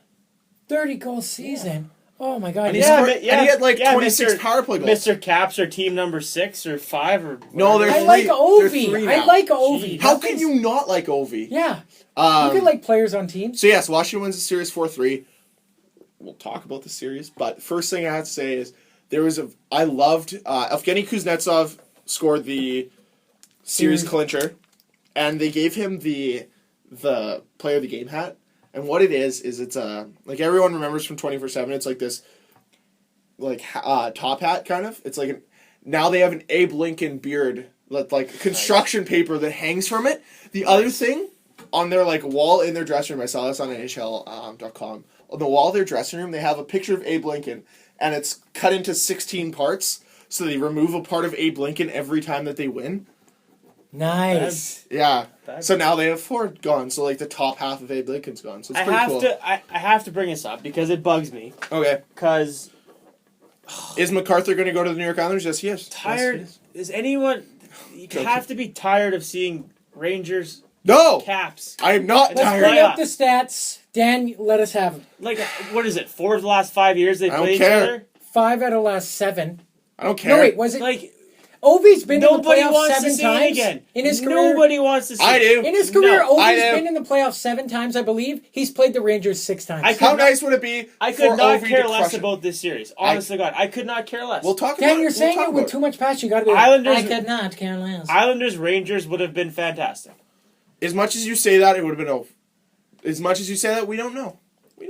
30-goal season. Oh my God. And he yeah. scored- and he had like 26 Mr. power play goals. Mr. Caps are team number 6 or 5 or No, whatever. they're I three. like They're Ovi. three I now. like Ovi. How can you not like Ovi? Yeah. You could like players on teams. So yes, Washington wins the series 4-3. We'll talk about the series, but first thing I have to say is I loved Evgeny Kuznetsov scored the series clincher, and they gave him the player of the game hat. And what it is it's like everyone remembers from 24/7. It's like this like top hat kind of. It's like now they have an Abe Lincoln beard, like construction paper that hangs from it. The other thing on their like wall in their dressing room, I saw this on NHL.com. On the wall of their dressing room, they have a picture of Abe Lincoln, and it's cut into 16 parts. So they remove a part of Abe Lincoln every time that they win. Nice. Yeah. That's- So now they have 4 gone. So like the top half of Abe Lincoln's gone. So it's I pretty have cool. I have to bring this up because it bugs me. Okay. Because Is MacArthur going to go to the New York Islanders? Yes, he is. tired. Yes, Is anyone? You Joking. have to be tired of seeing Rangers No! Caps. I am not Let's Let's tired. bring Playoff. up the stats. Dan, let us have them. Like, what is it? 4 of the last 5 years they I don't played each care. other? 5 out of last 7. I don't care. No, wait, was it? Like, Ovi's been Nobody in the playoffs wants to 7 see times it again. in his career. Nobody wants to see I it. do. In his career, No, I Ovi's do. been in the playoffs 7 times, I believe. He's played the Rangers 6 times. How nice would it be? I for could not Ovi care to less crush it? about this series. Honest to God, I could not care less. We'll talk about Dan, it. you're saying we'll it talk with about too much passion. You got to be like, Islanders- I could not care less. Islanders Rangers would have been fantastic. As much as you say that, it would have been over. As much as you say that, we don't know.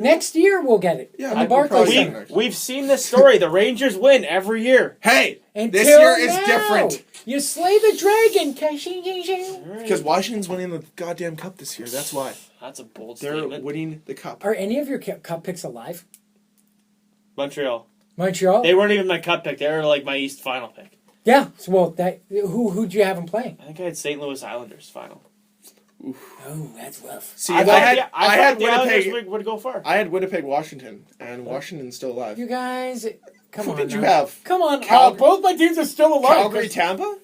Next year we'll get it. Yeah, in the we'll Barclays probably- Center. We've seen this story. The Rangers win every year. Hey, Until this year is now, different You slay the dragon. Ka-shing, shing, shing. because Washington's winning the goddamn cup this year. That's why That's a bold they're statement. winning the cup. Are any of your cup picks alive? Montreal. Montreal? They weren't even my cup pick. They were like my East final pick. Yeah. So, well, who'd you have him playing? I think I had St. Louis Islanders final. Oh, that's rough. See, I I thought had the Islanders Winnipeg. would go far. I had Winnipeg, Washington, and Washington's still alive. You guys, come Who on. did you now. have? Come on. Calgary- Both my teams are still alive. Calgary, Tampa.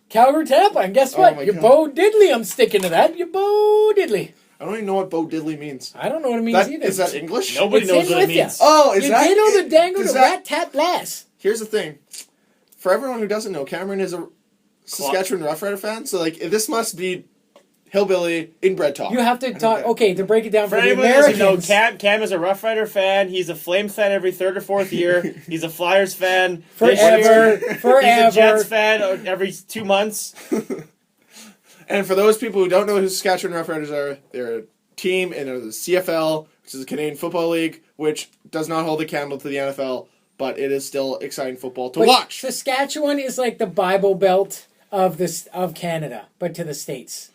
Calgary, Tampa. And guess Oh what? my You God. Bo Diddley. I'm sticking to that. You Bo Diddley. I don't even know what Bo Diddley means. I don't know what it means That, either. is that English? Nobody It's knows in what it with ya. means. Oh, is you that? diddle the dangle is the that- rat tat blast. Here's the thing. For everyone who doesn't know, Cameron is a Saskatchewan Roughrider fan, so like this must be hillbilly inbred talk. You have to talk. Okay, to break it down For for the anyone who doesn't know, Americans. Cam is a Rough Rider fan. He's a Flames fan every 3rd or 4th year. He's a Flyers fan. this Forever. year. He's a Forever. Jets fan every 2 months. And for those people who don't know who Saskatchewan Roughriders are, they're a team in the CFL, which is the Canadian Football League, which does not hold a candle to the NFL, but it is still exciting football to But watch. Saskatchewan is like the Bible Belt of Canada, but to the States.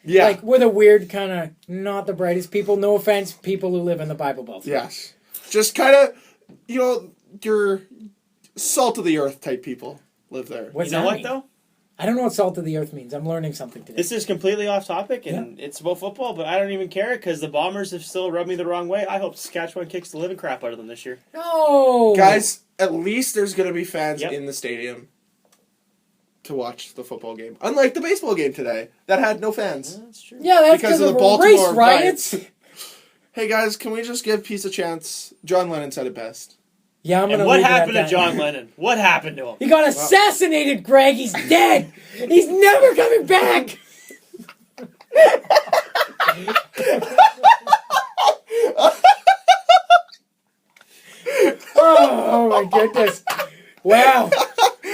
Yeah. Like, we're the weird kind of, not the brightest people. No offense, people who live in the Bible Belt. Yes. Just kind of, your salt of the earth type people live there. What's You know that what, mean? though? I don't know what salt of the earth means. I'm learning something today. This is completely off topic, and it's about football, but I don't even care because the Bombers have still rubbed me the wrong way. I hope Saskatchewan kicks the living crap out of them this year. No! Guys, at least there's going to be fans Yep. in the stadium to watch the football game. Unlike the baseball game today, that had no fans. That's true. Yeah, that's because because of of the the Baltimore race riots. Hey guys, can we just give peace a chance? John Lennon said it best. Yeah, I'm And gonna what leave it at happened to that. John Lennon? What happened to him? He got assassinated, Greg. He's dead. He's never coming back. Oh my goodness! Wow.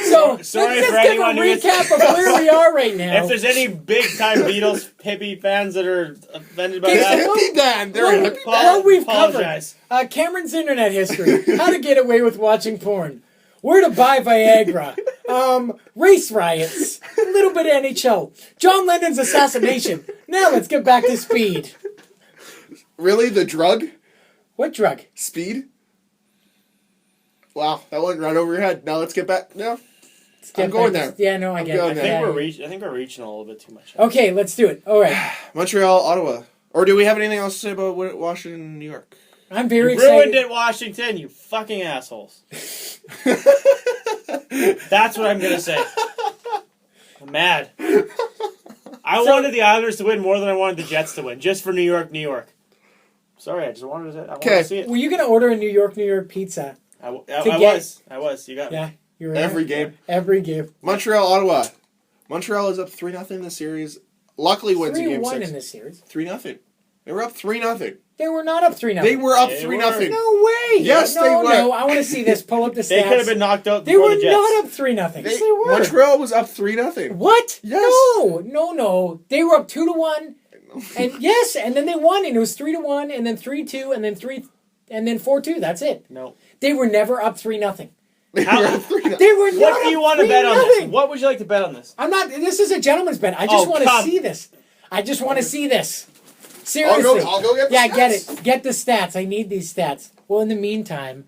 So Sorry let's for just give a anyone who is- recap of where we are right now. If there's any big time Beatles hippie fans that are offended by Okay, that, so Hippie band! They're a hippie Paul- band! what we've apologize. covered, Cameron's internet history, how to get away with watching porn, where to buy Viagra, race riots, a little bit of NHL, John Lennon's assassination. Now let's get back to speed. Really? The drug? What drug? Speed? Wow, that went right over your head. Now let's get back. No. Let's get I'm going back to- there. Yeah, no, I I'm get going it. there. I think we're reaching a little bit too much. Okay, let's do it. All right. Montreal, Ottawa. Or do we have anything else to say about Washington, New York? I'm very You excited. ruined it, Washington, you fucking assholes. That's what I'm gonna say. I'm mad. I wanted the Islanders to win more than I wanted the Jets to win, just for New York, New York. Sorry, I just wanted to. I wanted Okay. to see it. Were you going to order a New York pizza? I get- was. You got me. Yeah. You were Every there? game. Every game. Montreal, Ottawa. Montreal is up 3-0 in the series. Luckily wins in game 3-1 6. in this series. 3-0. They were up 3-0. They were not up 3-0. They were up They 3-0. No way. Yes, no, they were. No, I want to see this. Pull up the stats. They could have been knocked out They before were the Jets. not up 3-0. Yes, they were. Montreal was up 3-0. What? Yes. No. They were up 2-1. And yes, and then they won, and it was 3-1, and then 3-2, and then 4-2. That's it. No. They were never up 3-0. They were up 3-0. They were not What do you up want to bet on this? 3-0. What would you like to bet on this? I'm not. This is a gentleman's bet. I just Oh, want to come. see this. I just want to see this. Seriously. I'll go get the Yeah, get stats. it. Get the stats. I need these stats. Well, in the meantime,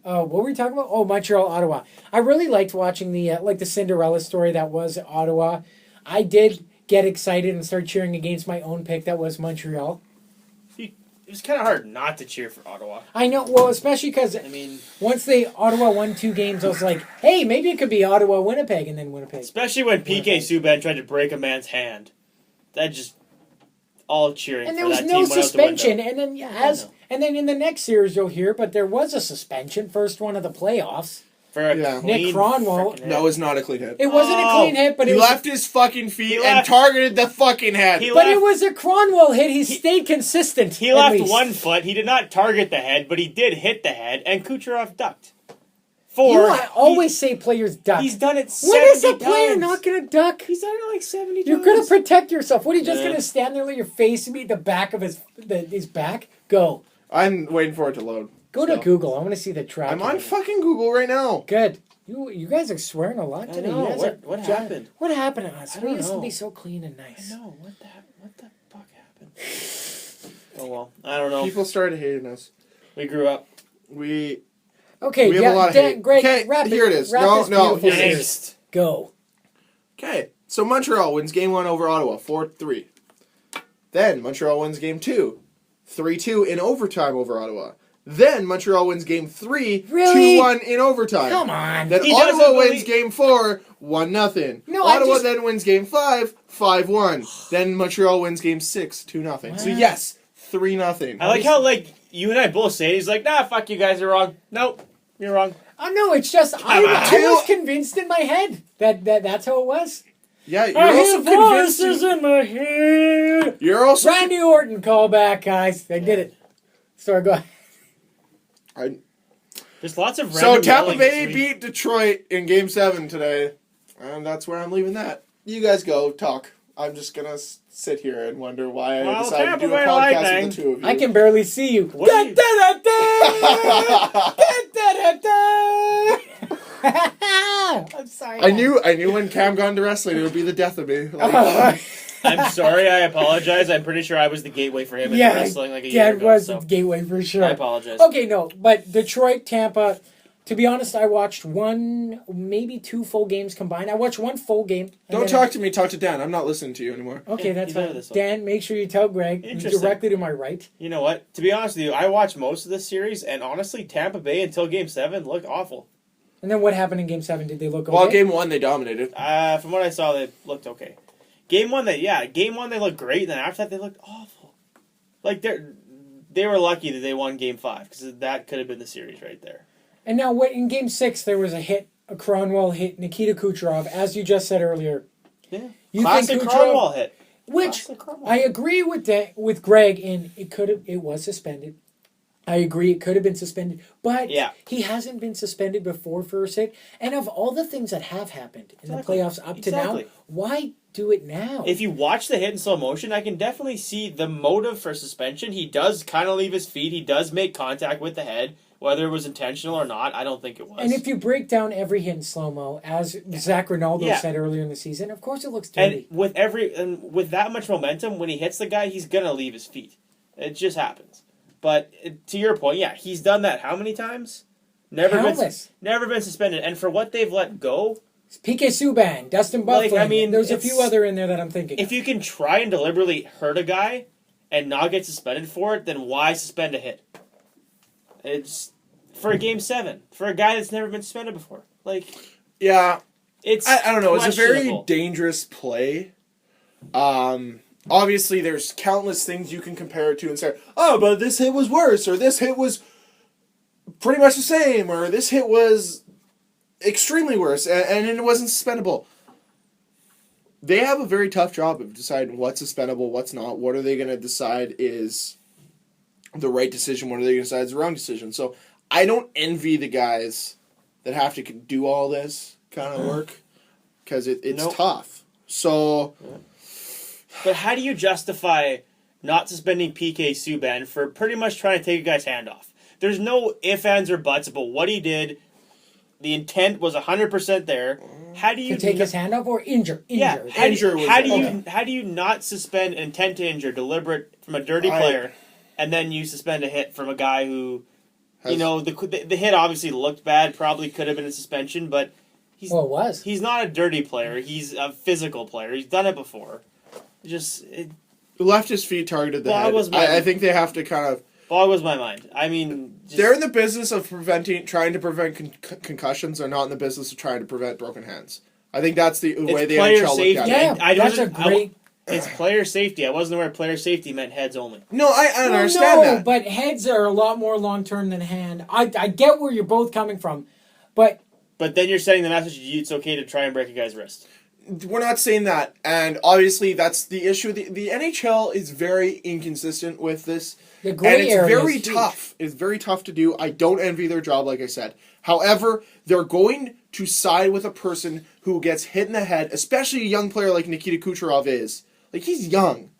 what were we talking about? Oh, Montreal, Ottawa. I really liked watching the Cinderella story that was Ottawa. I did get excited and start cheering against my own pick that was Montreal. It was kind of hard not to cheer for Ottawa. I know, well, especially because I mean, once Ottawa won 2 games, I was like, hey, maybe it could be Ottawa, Winnipeg, and then Winnipeg. especially when PK Subban tried to break a man's hand. That just all cheering And for there was that no team went out the suspension, window. and then know. and then in the next series you'll hear, but there was a suspension, first one of the playoffs. For a Yeah. clean Nick Cronwall. frickin' hit. No, it's not a clean hit. It wasn't a clean hit, but He it was. left his fucking feet He and left- targeted the fucking head. He But left- it was a Cronwall hit. He stayed consistent. He at left least. 1 foot. He did not target the head, but he did hit the head, and Kucherov ducked. Always say players duck. He's done it 70 When is a player times. not going to duck? He's done it like 70 You're times. going to protect yourself. What are you just Yeah. going to stand there, let your face meet the back of his back? Go. I'm waiting for it to load. Go to Still. Google. I want to see the track. I'm on fucking Google right now. Good. You guys are swearing a lot I today. know. You guys What are, happened? What happened to us? I We don't used to know. be so clean and nice. I know. What the fuck happened? Oh well. I don't know. People started hating us. We grew up. We Okay, have yeah, a lot of Dan, hate. Greg, Okay, wrap here it is. wrap No, this no, beautiful here it series. is. Go. Okay, so Montreal wins Game 1 over Ottawa, 4-3. Then Montreal wins Game 2, 3-2 in overtime over Ottawa. Then Montreal wins Game 3, Really? 2-1 in overtime. Come on. Then He Ottawa doesn't wins believe- Game 4, 1-0. No, I Ottawa just- then wins Game 5, 5-1. Then Montreal wins Game 6, 2-0. So Wow. yes, 3-0. I like how you and I both say it. He's like, nah, fuck you guys are wrong. Nope, you're wrong. Oh, no, it's just I on. was convinced in my head that's how it was. Yeah, you're I also hear convinced. voices in my head. You're also. Randy Orton callback, guys. I did it. Sorry, go ahead. There's lots of So random Tampa yelling Bay this week. beat Detroit in Game 7 today, and that's where I'm leaving that. You guys go talk. I'm just gonna sit here and wonder why I Well, decided Tampa to do a Bay podcast Lightning. with the two of you. I can barely see you. What do you- I'm sorry. I knew when Cam got into wrestling, it would be the death of me. Like, I'm sorry. I apologize. I'm pretty sure I was the gateway for him in Yeah, wrestling like a year Dad ago. was So the gateway for sure. I apologize. Okay, no, but Detroit, Tampa. To be honest, I watched one, maybe two full games combined. I watched one full game. and don't then- talk to me. Talk to Dan. I'm not listening to you anymore. Okay, Yeah, that's you know fine. this one. Dan, make sure you tell Greg. Who's Interesting. directly to my right. You know what? To be honest with you, I watched most of this series, and honestly, Tampa Bay until Game 7 looked awful. And then what happened in Game 7? Did they look okay? Well, Game 1 they dominated. From what I saw, they looked okay. Game 1, they looked great. And then after that, they looked awful. Like they were lucky that they won Game 5 because that could have been the series right there. And now, in Game 6, there was a Cronwall hit Nikita Kucherov, as you just said earlier. Yeah, You classic think Kucherov- Cronwall hit. Which Classic Cronwall. I agree with Greg in it was suspended. I agree it could have been suspended, but Yeah. he hasn't been suspended before for a hit. And of all the things that have happened in Exactly. the playoffs up to now, Exactly. why do it now? If you watch the hit in slow motion, I can definitely see the motive for suspension. He does kind of leave his feet. He does make contact with the head. Whether it was intentional or not, I don't think it was. And if you break down every hit in slow mo, as Zach Ronaldo Yeah. said earlier in the season, of course it looks dirty. and with that much momentum, when he hits the guy, he's gonna leave his feet. It just happens. But to your point, yeah, he's done that how many times? Never Countless. been suspended. And for what they've let go, PK Subban, Dustin Like, Bufflin. I mean, there's a it's- few other in there that I'm thinking. if you can try and deliberately hurt a guy and not get suspended for it, then why suspend a hit? It's for a Game 7 for a guy that's never been suspended before. Like Yeah, it's I don't know. It's a very questionable. dangerous play. Obviously, there's countless things you can compare it to and say, oh, but this hit was worse, or this hit was pretty much the same, or this hit was extremely worse, and it wasn't suspendable. They have a very tough job of deciding what's suspendable, what's not. What are they going to decide is the right decision? What are they going to decide is the wrong decision? So I don't envy the guys that have to do all this kind of work because it's Nope. tough. So But how do you justify not suspending PK Subban for pretty much trying to take a guy's hand off? There's no ifs, ands, or buts about what he did. The intent was 100% there. How do you to take his hand off or injure? Yeah, Injure. Injure was how do you not suspend intent to injure, deliberate from a dirty I- player, and then you suspend a hit from a guy who, Has- the hit obviously looked bad, probably could have been a suspension, but he's Well, it was. he's not a dirty player. He's a physical player. He's done it before. left his feet targeted the Well, I head. was mad. I think they have to kind of. Boggles my mind. I mean, They're in the business of trying to prevent concussions. They're not in the business of trying to prevent broken hands. I think that's the way the player NHL looked safety. at it. Yeah, I that's a wasn't- I- great. it's player safety. I wasn't aware player safety meant heads only. No, I Well, understand no, that. but heads are a lot more long term than hand. I get where you're both coming from, but But then you're sending the message it's okay to try and break a guy's wrist. We're not saying that, and obviously that's the issue. The NHL is very inconsistent with this, The and gray it's area very is huge. tough. It's very tough to do. I don't envy their job, like I said. However, they're going to side with a person who gets hit in the head, especially a young player like Nikita Kucherov is. Like, he's young.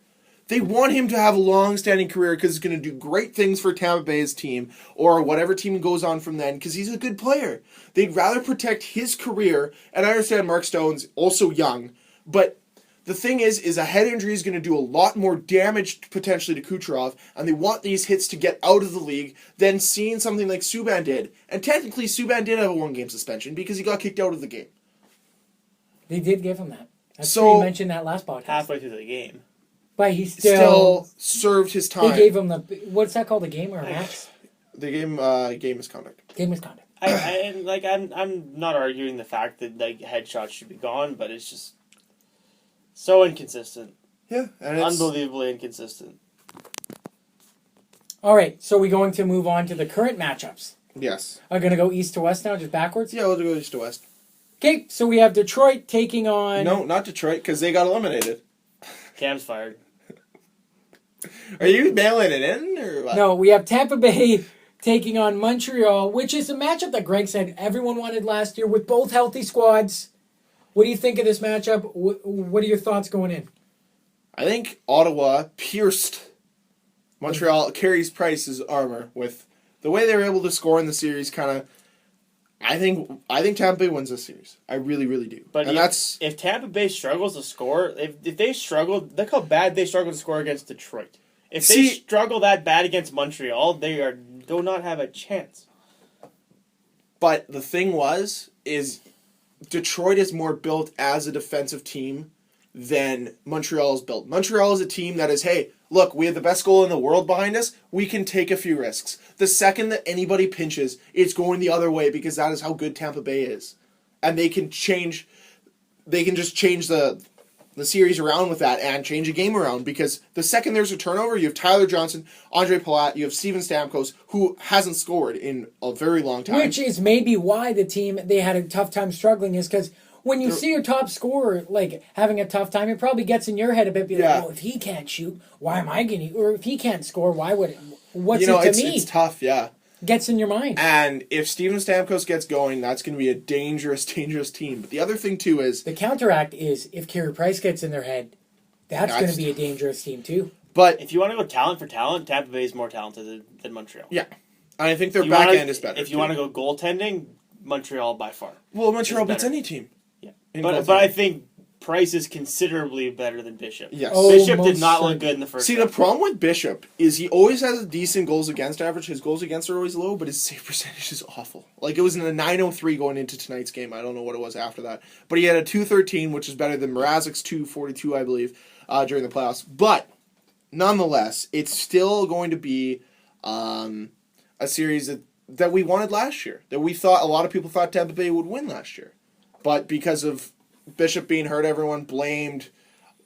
They want him to have a long-standing career because he's going to do great things for Tampa Bay's team or whatever team goes on from then because he's a good player. They'd rather protect his career, and I understand Mark Stone's also young, but the thing is a head injury is going to do a lot more damage potentially to Kucherov, and they want these hits to get out of the league than seeing something like Subban did. And technically, Subban did have a one-game suspension because he got kicked out of the game. They did give him that. That's So- true. You mentioned that last podcast. Halfway through the game. But he Still served his time. They gave him the... What's that called? A game or a match? The game misconduct. Game misconduct. I'm not arguing the fact that like headshots should be gone, but it's just so inconsistent. Yeah, and it's, Unbelievably inconsistent. All right, so we're going to move on to the current matchups. yes. Are going to go east to west now, just backwards? Yeah, we'll go east to west. Okay, so we have Detroit taking on... No, not Detroit, because they got eliminated. Cam's fired. Are you mailing it in, or what? No, we have Tampa Bay taking on Montreal, which is a matchup that Greg said everyone wanted last year with both healthy squads. What do you think of this matchup? What are your thoughts going in? I think Ottawa pierced Montreal, Carey Price's armor with the way they were able to score in the series. Kind of, I think Tampa Bay wins this series. I really, really do. But and if Tampa Bay struggles to score, if they struggle, look how bad they struggled to score against Detroit. If they struggle that bad against Montreal, they do not have a chance. But the thing is Detroit is more built as a defensive team than Montreal is built. Montreal is a team that is, hey, look, we have the best goal in the world behind us. We can take a few risks. The second that anybody pinches, it's going the other way because that is how good Tampa Bay is. And they can just change the series around with that and change a game around because the second there's a turnover, you have Tyler Johnson, Andre Palat, you have Steven Stamkos, who hasn't scored in a very long time. Which is maybe why the team, they had a tough time struggling, is because when you see your top scorer like having a tough time, it probably gets in your head a bit. Be like, oh, if he can't shoot, why am I getting? Or if he can't score, why would it? What's it to me? It's tough, yeah. Gets in your mind. And if Steven Stamkos gets going, that's going to be a dangerous, dangerous team. But the other thing too is the counteract is if Carey Price gets in their head, that's going to be a dangerous team too. But if you want to go talent for talent, Tampa Bay is more talented than Montreal. Yeah, and I think their back end is better. If you want to go goaltending, Montreal by far. Well, Montreal beats any team. Yeah, but I think Price is considerably better than Bishop. Yes. Bishop did not look good in the first. See, the problem with Bishop is he always has a decent goals against average. His goals against are always low, but his save percentage is awful. Like, it was in a 903 going into tonight's game. I don't know what it was after that. But he had a 213, which is better than Mrazek's 242, I believe, during the playoffs. But, nonetheless, it's still going to be a series that we wanted last year. That a lot of people thought Tampa Bay would win last year. But because of Bishop being hurt, everyone blamed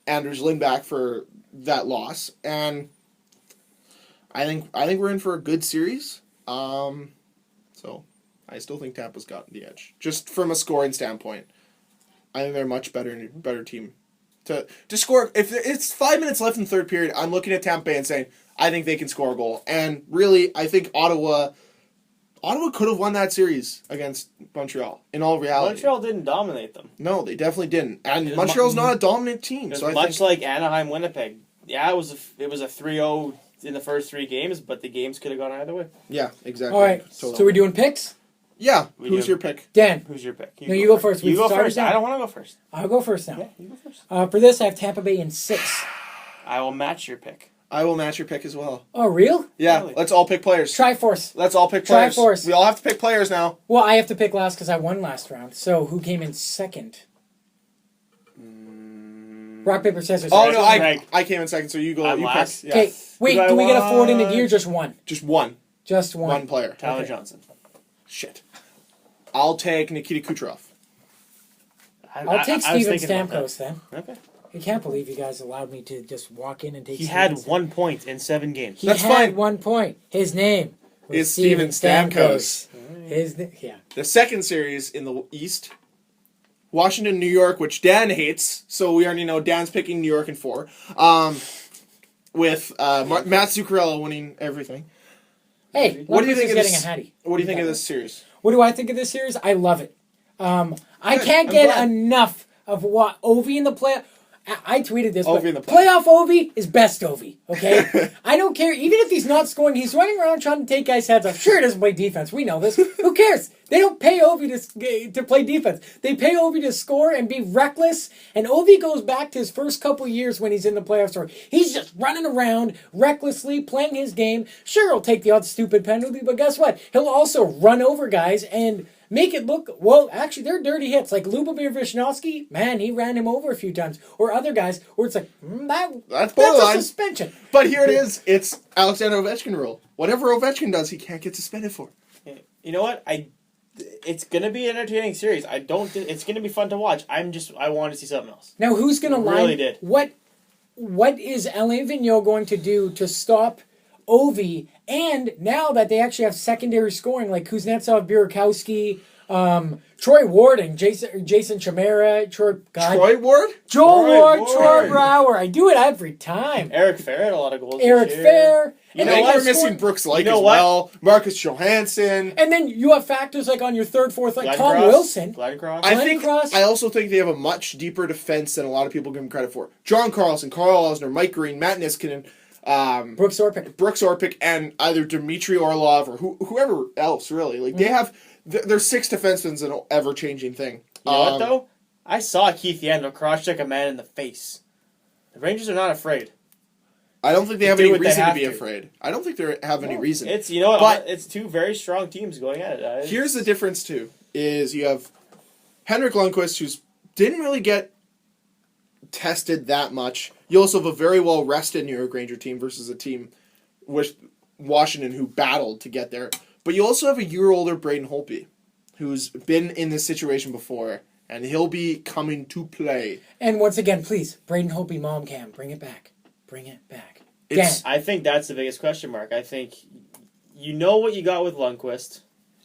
Anders Lindback for that loss, and I think we're in for a good series. So I still think Tampa's got the edge, just from a scoring standpoint. I think they're a much better team to score. If it's 5 minutes left in the third period, I'm looking at Tampa Bay and saying I think they can score a goal, and really I think Ottawa could have won that series against Montreal, in all reality. Montreal didn't dominate them. No, they definitely didn't. And Montreal's not a dominant team. So much like Anaheim, Winnipeg. Yeah, it was a 3-0 in the first 3 games, but the games could have gone either way. Yeah, exactly. All right, so we're doing picks? Yeah. Who's your pick? Dan. Who's your pick? You go first. You go first. I don't want to go first. I'll go first now. Yeah, you go first. For this, I have Tampa Bay in 6. I will match your pick. I will match your pick as well. Oh, real? Yeah, Really? let's all pick players. Triforce. Let's all pick players. Triforce. We all have to pick players now. Well, I have to pick last because I won last round. So who came in second? Rock, paper, scissors. Oh, no, Greg. I came in second, so you go. I'm you last. pick. Okay, Yeah. wait, do we get a forward in the gear? Just one. Just one. Just one. One player. Tyler Okay. Johnson. Shit. I'll take Nikita Kucherov. I'll take I was Steven thinking about Stamkos then. Okay. I can't believe you guys allowed me to just walk in and take He Steven had Stamkos. 1 point in 7 games. He That's had fine. 1 point. His name is Steven Stamkos. Yeah. The second series in the East, Washington, New York, which Dan hates, so we already know Dan's picking New York in 4. With Matt Zuccarello winning everything. Hey, What do you think of getting this? a hattie. What do you think of this series? What do I think of this series? I love it. I Good. can't I'm get glad. enough of what Ovi in the play. I tweeted this. Ovi but in the play. playoff Ovi is best Ovi. Okay, I don't care. Even if he's not scoring, he's running around trying to take guys' heads off. Sure, he doesn't play defense. We know this. Who cares? They don't pay Ovi to play defense. They pay Ovi to score and be reckless. And Ovi goes back to his first couple years when he's in the playoffs. Or he's just running around recklessly playing his game. Sure, he'll take the odd stupid penalty, but guess what? He'll also run over guys and make it look, well, actually, they're dirty hits. Like Lubomir Vishnowsky, man, he ran him over a few times. Or other guys where it's like, that's borderline. a suspension. But here it is. It's Alexander Ovechkin rule. Whatever Ovechkin does, he can't get suspended for. You know what? It's gonna be an entertaining series. It's gonna be fun to watch. I want to see something else. Now, who's going to line? Really did. What is Alain Vigneault going to do to stop Ovi? And now that they actually have secondary scoring, like Kuznetsov, Burakovsky, Troy Ward, and Jason Chimera, Troy Ward? Joel Troy Ward, Ward. Troy Brower. I do it every time. Eric Fair had a lot of goals. Eric this year. Fair. I And think then we're missing Brooks Lake You know as what? well. Marcus Johansson. And then you have factors like on your third, fourth, like Glenn Tom Cross. Wilson. Glenn Cross. I also think they have a much deeper defense than a lot of people give them credit for. John Carlson, Carl Osner, Mike Green, Matt Niskanen, Brooks Orpik. and either Dmitry Orlov or whoever else, really. Like, they have... There's 6 defensemen in an ever-changing thing. You know what, though? I saw Keith Yandel cross-check a man in the face. The Rangers are not afraid. I don't think they have do any what they reason to have be to. afraid. I don't think they have any reason. It's, you know what, But- it's two very strong teams going at it. Here's the difference, too, is you have Henrik Lundqvist, who's didn't really get tested that much. You also have a very well-rested New York Ranger team versus a team with Washington who battled to get there. But you also have a year-older Braden Holtby, who's been in this situation before, and he'll be coming to play. And once again, please, Braden Holtby, mom cam, bring it back. Bring it back. It's- Dan. I think that's the biggest question mark. I think you know what you got with Lundqvist.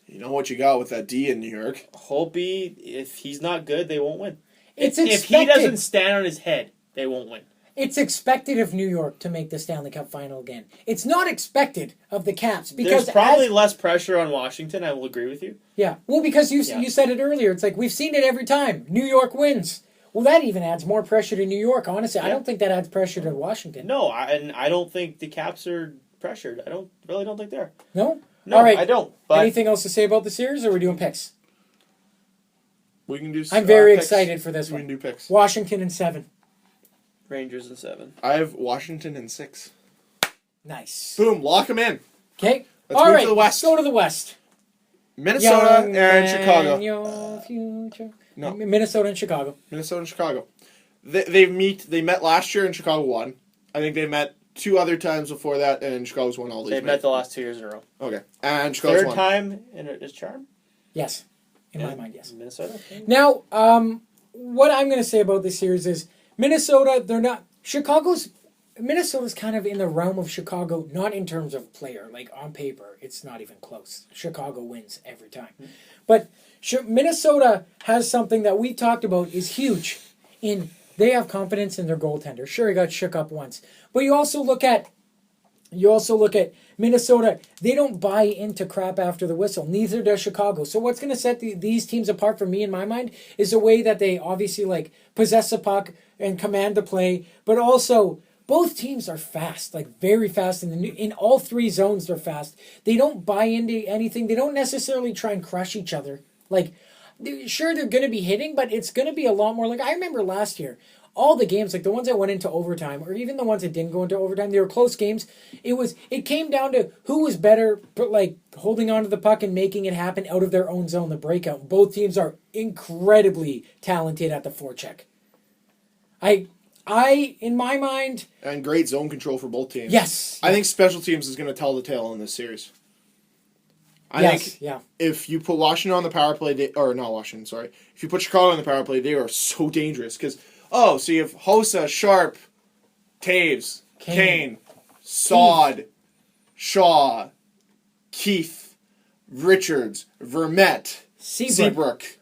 You know what you got with that D in New York. Holtby, if he's not good, they won't win. It's If expected. he doesn't stand on his head, they won't win. It's expected of New York to make the Stanley Cup final again. It's not expected of the Caps because There's probably less pressure on Washington. I will agree with you. yeah. Well, because you Yeah. you said it earlier. It's like we've seen it every time. New York wins. Well, that even adds more pressure to New York. Honestly, I Yeah. don't think that adds pressure to Washington. No, I don't think the Caps are pressured. I really don't think they are. No. No, All right. I don't. But Anything else to say about the series, or are we doing picks? We can do. I'm very picks. excited for this We can one. do picks. Washington in 7. Rangers in 7. I have Washington in 6. Nice. Boom, lock them in. Okay. Let's All move right. to the West. Let's go to the West. Minnesota Young and man, Chicago. Your future. No. Minnesota and Chicago. Minnesota and Chicago. They met last year and Chicago won. I think they met 2 other times before that, and Chicago's won all these. They've met the last 2 years in a row. Okay, and Chicago's Third won. time in his charm? Yes. In my mind, yes. Minnesota? Now, what I'm going to say about this series is Minnesota, they're not... Minnesota's kind of in the realm of Chicago, not in terms of player. Like, on paper, it's not even close. Chicago wins every time. But Minnesota has something that we talked about is huge. They have confidence in their goaltender. Sure, he got shook up once. But you also look at Minnesota. They don't buy into crap after the whistle. Neither does Chicago. So what's going to set these teams apart from me in my mind is the way that they obviously possess the puck and command the play. But also, both teams are fast, very fast. In all 3 zones, they're fast. They don't buy into anything. They don't necessarily try and crush each other. Sure, they're going to be hitting, but it's going to be a lot more. I remember last year, all the games, the ones that went into overtime, or even the ones that didn't go into overtime, they were close games. It came down to who was better, holding on to the puck and making it happen out of their own zone, the breakout. Both teams are incredibly talented at the forecheck. In my mind... And great zone control for both teams. Yes. I think special teams is going to tell the tale in this series. I think if you put Washington on the power play, if you put Chicago on the power play, they are so dangerous. Because, so you have Hossa, Sharp, Taves, Kane, Sod, Shaw, Keith, Richards, Vermette, Seabrook,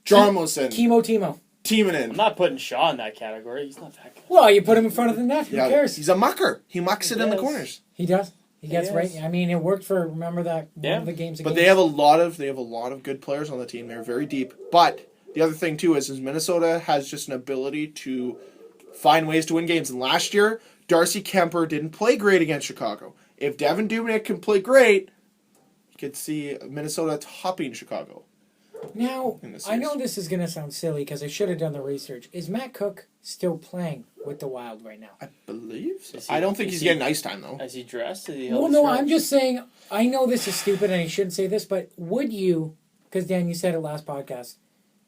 Jarmoson, Timo. Timonen. I'm not putting Shaw in that category. He's not that good. Well, you put him in front of the net. Who cares? He's a mucker. He mucks it in the corners. He does. He gets Yes. right. I mean, it worked for. Remember that one of the games. But they have a lot of good players on the team. They're very deep. But the other thing too is Minnesota has just an ability to find ways to win games. And last year, Darcy Kemper didn't play great against Chicago. If Devin Dubnyk can play great, you could see Minnesota topping Chicago. Now, I know this is going to sound silly because I should have done the research. Is Matt Cook still playing with the Wild right now? I believe so. I don't think he's getting ice time, though. Is he dressed? Well, no, I'm just saying, I know this is stupid and I shouldn't say this, but would you, because Dan, you said it last podcast,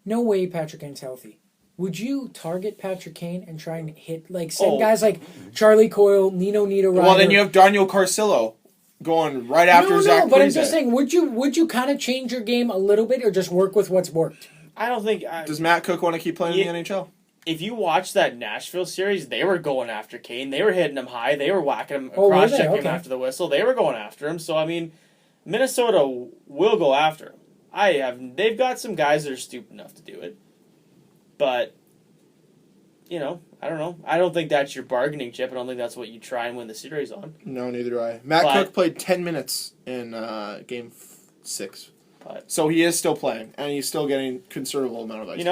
no way Patrick Kane's healthy. Would you target Patrick Kane and try and hit, send guys like Charlie Coyle, Nino Niederreiter? Well, then you have Daniel Carcillo going right after Zach but I'm Parise. just saying, would you kind of change your game a little bit or just work with what's worked? I don't think. Does Matt Cook want to keep playing in the NHL? If you watch that Nashville series, they were going after Kane. They were hitting him high. They were whacking him, cross-checking him after the whistle. They were going after him. So, I mean, Minnesota will go after him. They've got some guys that are stupid enough to do it. But, I don't know. I don't think that's your bargaining chip. I don't think that's what you try and win the series on. No, neither do I. Matt Cook played 10 minutes in Game 6. So he is still playing, and he's still getting considerable amount of ice.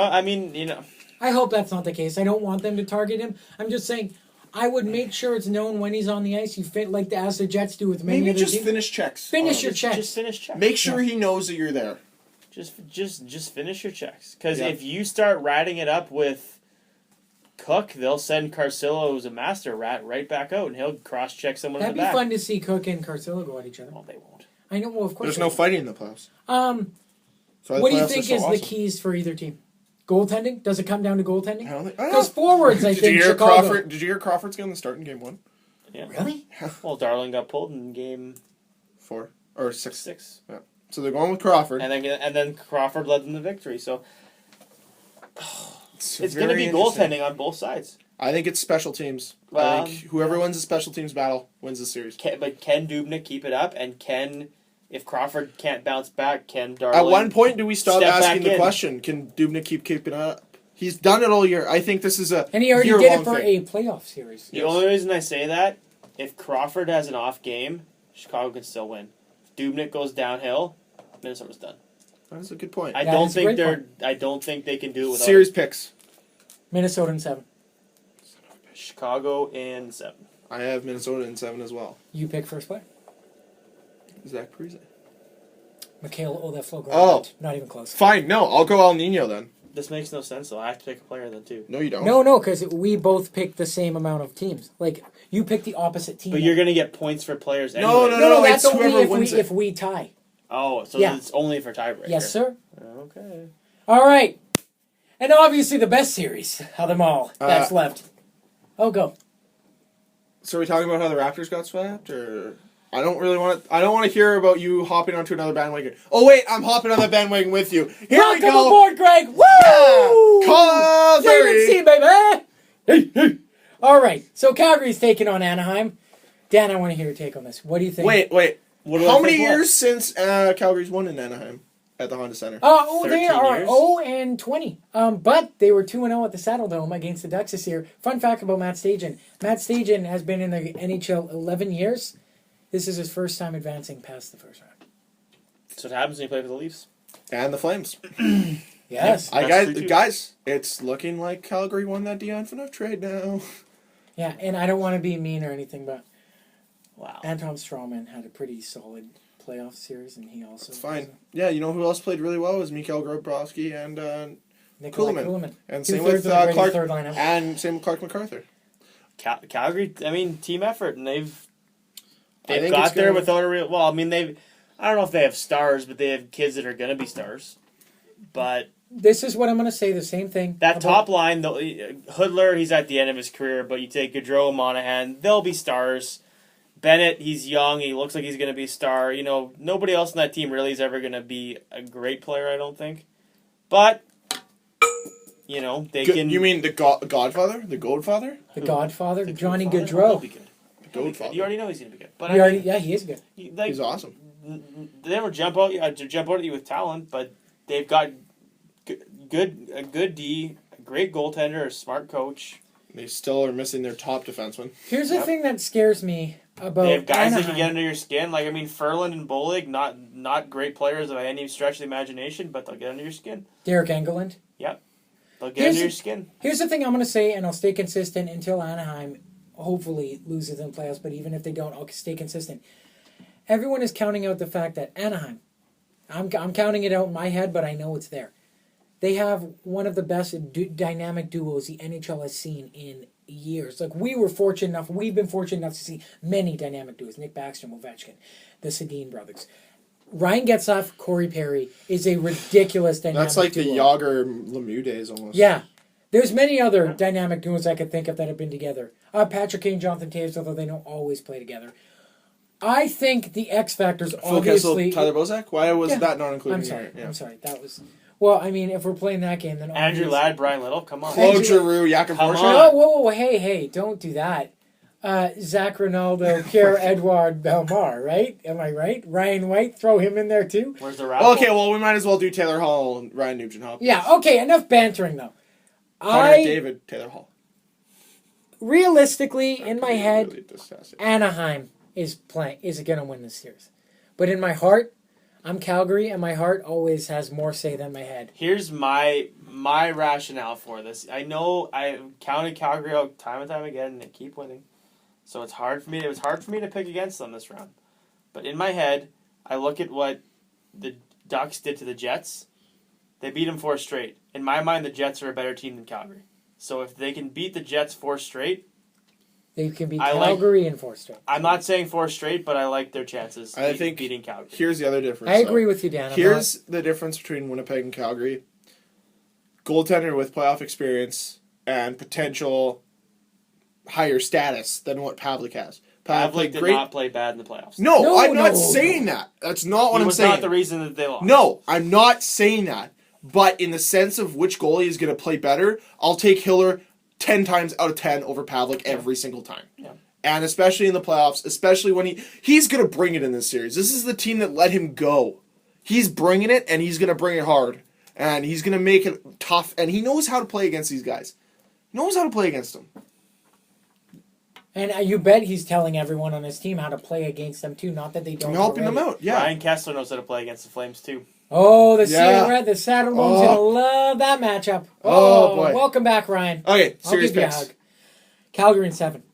I hope that's not the case. I don't want them to target him. I'm just saying, I would make sure it's known when he's on the ice. You fit as the Jets do with many Maybe other just teams. finish checks. Finish your checks. Just finish checks. Make sure he knows that you're there. Just finish your checks. Because if you start ratting it up with Cook, they'll send Carcillo, who's a master rat, right back out, and he'll cross-check someone in the back. That'd be fun to see Cook and Carcillo go at each other. Oh, they won't. I know. Well, of course. There's no fighting in the playoffs. What do you think is the keys for either team? Goaltending? Does it come down to goaltending? I don't think. Because forwards, I think Chicago. Did you hear Crawford's going to start in Game 1? Yeah. Really? Well, Darling got pulled in Game 4 or 6. 6. Yeah. So they're going with Crawford, and then Crawford led them to victory. So it's going to be interesting. goaltending on both sides. I think it's special teams. I think whoever wins the special teams battle wins the series. But can Dubnyk keep it up? And if Crawford can't bounce back, can Darling? At one point, do we stop asking the in? question? Can Dubnyk keep it up? He's done it all year. I think this is and he already did it for a playoff series. The only reason I say that, if Crawford has an off game, Chicago can still win. If Dubnyk goes downhill, Minnesota's done. That's a good point. I don't think they can do it without series picks. Minnesota in 7. Chicago in 7. I have Minnesota in 7 as well. You pick first play. Zach Parise. Mikhail Olaflogov. Oh. Not even close. Fine. No, I'll go El Nino then. This makes no sense, though. I have to pick a player then, too. No, you don't. No, because we both picked the same amount of teams. You picked the opposite team. But you're going to get points for players anyway. No, that's it's only whoever wins if we tie. Oh, so it's only for tiebreaker. Yes, sir. Okay. All right. And obviously the best series of them all that's left. Oh, go. So are we talking about how the Raptors got swept, or I don't want to hear about you hopping onto another bandwagon. Oh wait, I'm hopping on the bandwagon with you. Here Welcome we go. aboard, Greg. Woo! Yeah. Calgary. CNC, baby. Hey. All right. So Calgary's taking on Anaheim. Dan, I want to hear your take on this. What do you think? Wait. How many years since Calgary's won in Anaheim at the Honda Center? They are years. 0-20. But they were 2-0 at the Saddle Dome against the Ducks this year. Fun fact about Matt Stajan. Matt Stajan has been in the NHL 11 years. This is his first time advancing past the first round. That's what happens when you play for the Leafs. And the Flames. Yes. Guys, it's looking like Calgary won that Dion Phaneuf trade now. Yeah, and I don't want to be mean or anything, but wow, Anton Strawman had a pretty solid playoff series, and he also... It's fine. Yeah, you know who else played really well was Mikhail Grabowski and Nikolai Kulemin. And same with Clark. Third lineup. And same with Clark MacArthur. Calgary, I mean, team effort, and they've think got there without a real... Well, I mean, I don't know if they have stars, but they have kids that are going to be stars. But... This is what I'm going to say, the same thing. That top line, Hoodler, he's at the end of his career, but you take Gaudreau, Monahan, they'll be stars. Bennett, he's young, he looks like he's going to be a star. You know, nobody else in that team really is ever going to be a great player, I don't think. But, you know, they can... You mean the Godfather? The Goldfather? The Godfather, Johnny Gaudreau. Gaudreau. Be good. Goldfather. You already know he's going to be good. But He is good. like, he's awesome. they never jump out at you with talent, but they've got a good D, a great goaltender, a smart coach. They still are missing their top defenseman. Here's the thing that scares me about They have guys Anaheim. that can get under your skin. Like, I mean, Ferland and Bolig, not great players by any stretch of the imagination, but they'll get under your skin. Derek Engeland. Yep. They'll get under your skin. Here's the thing I'm going to say, and I'll stay consistent until Anaheim hopefully loses in the playoffs, but even if they don't, I'll stay consistent. Everyone is counting out the fact that Anaheim, I'm counting it out in my head, but I know it's there. They have one of the best dynamic duos the NHL has seen in years. Like, we've been fortunate enough to see many dynamic duos. Nick Backstrom, Ovechkin, the Sedin brothers. Ryan Getzlaf, Corey Perry is a ridiculous dynamic duo. That's like the Yager Lemieux days almost. Yeah. There's many other dynamic duos I could think of that have been together. Patrick Kane, Jonathan Toews, although they don't always play together. I think the X factors Phil obviously... Kessel, Tyler Bozak? Why was that not included I'm sorry. here? Yeah. I'm sorry. That was... Well, I mean, if we're playing that game, then... Andrew Ladd, Brian Little, come on. Claude Giroux, Jakub Come Voracek. on. Whoa, hey, don't do that. Zach Ronaldo, Pierre-Edouard Bellemare, right? Am I right? Ryan White, throw him in there too? Where's the raffle? Okay, well, we might as well do Taylor Hall and Ryan Nugent-Hopkins. Yeah, okay, enough bantering though. Connor David, Taylor Hall. Realistically, in my head, Really disgusting. Anaheim is going to win this series. But in my heart, I'm Calgary, and my heart always has more say than my head. Here's my rationale for this. I know I counted Calgary out time and time again, and they keep winning. So it's hard for me. It was hard for me to pick against them this round. But in my head, I look at what the Ducks did to the Jets. They beat them 4 straight. In my mind, the Jets are a better team than Calgary. So if they can beat the Jets 4 straight, they can beat Calgary in 4 straight. I'm not saying 4 straight, but I like their chances. I think beating Calgary. Here's the other difference. I agree with you, Dan. Here's the difference between Winnipeg and Calgary. Goaltender with playoff experience and potential higher status than what Pavlik has. Pavlik did not play bad in the playoffs. No, I'm not saying that. That's not what I'm saying. He was not the reason that they lost. No, I'm not saying that. But in the sense of which goalie is going to play better, I'll take Hiller 10 times out of 10 over Pavlik every single time. Yeah. And especially in the playoffs, especially when he's going to bring it in this series. This is the team that let him go. He's bringing it, and he's going to bring it hard. And he's going to make it tough. And he knows how to play against these guys. He knows how to play against them. And you bet he's telling everyone on his team how to play against them, too. Not that they don't. I'm helping them out, yeah. Ryan Kessler knows how to play against the Flames, too. Oh, the Saddlebags going to love that matchup. Oh, boy. Welcome back, Ryan. Okay, I'll serious give you a picks. hug. Calgary in 7.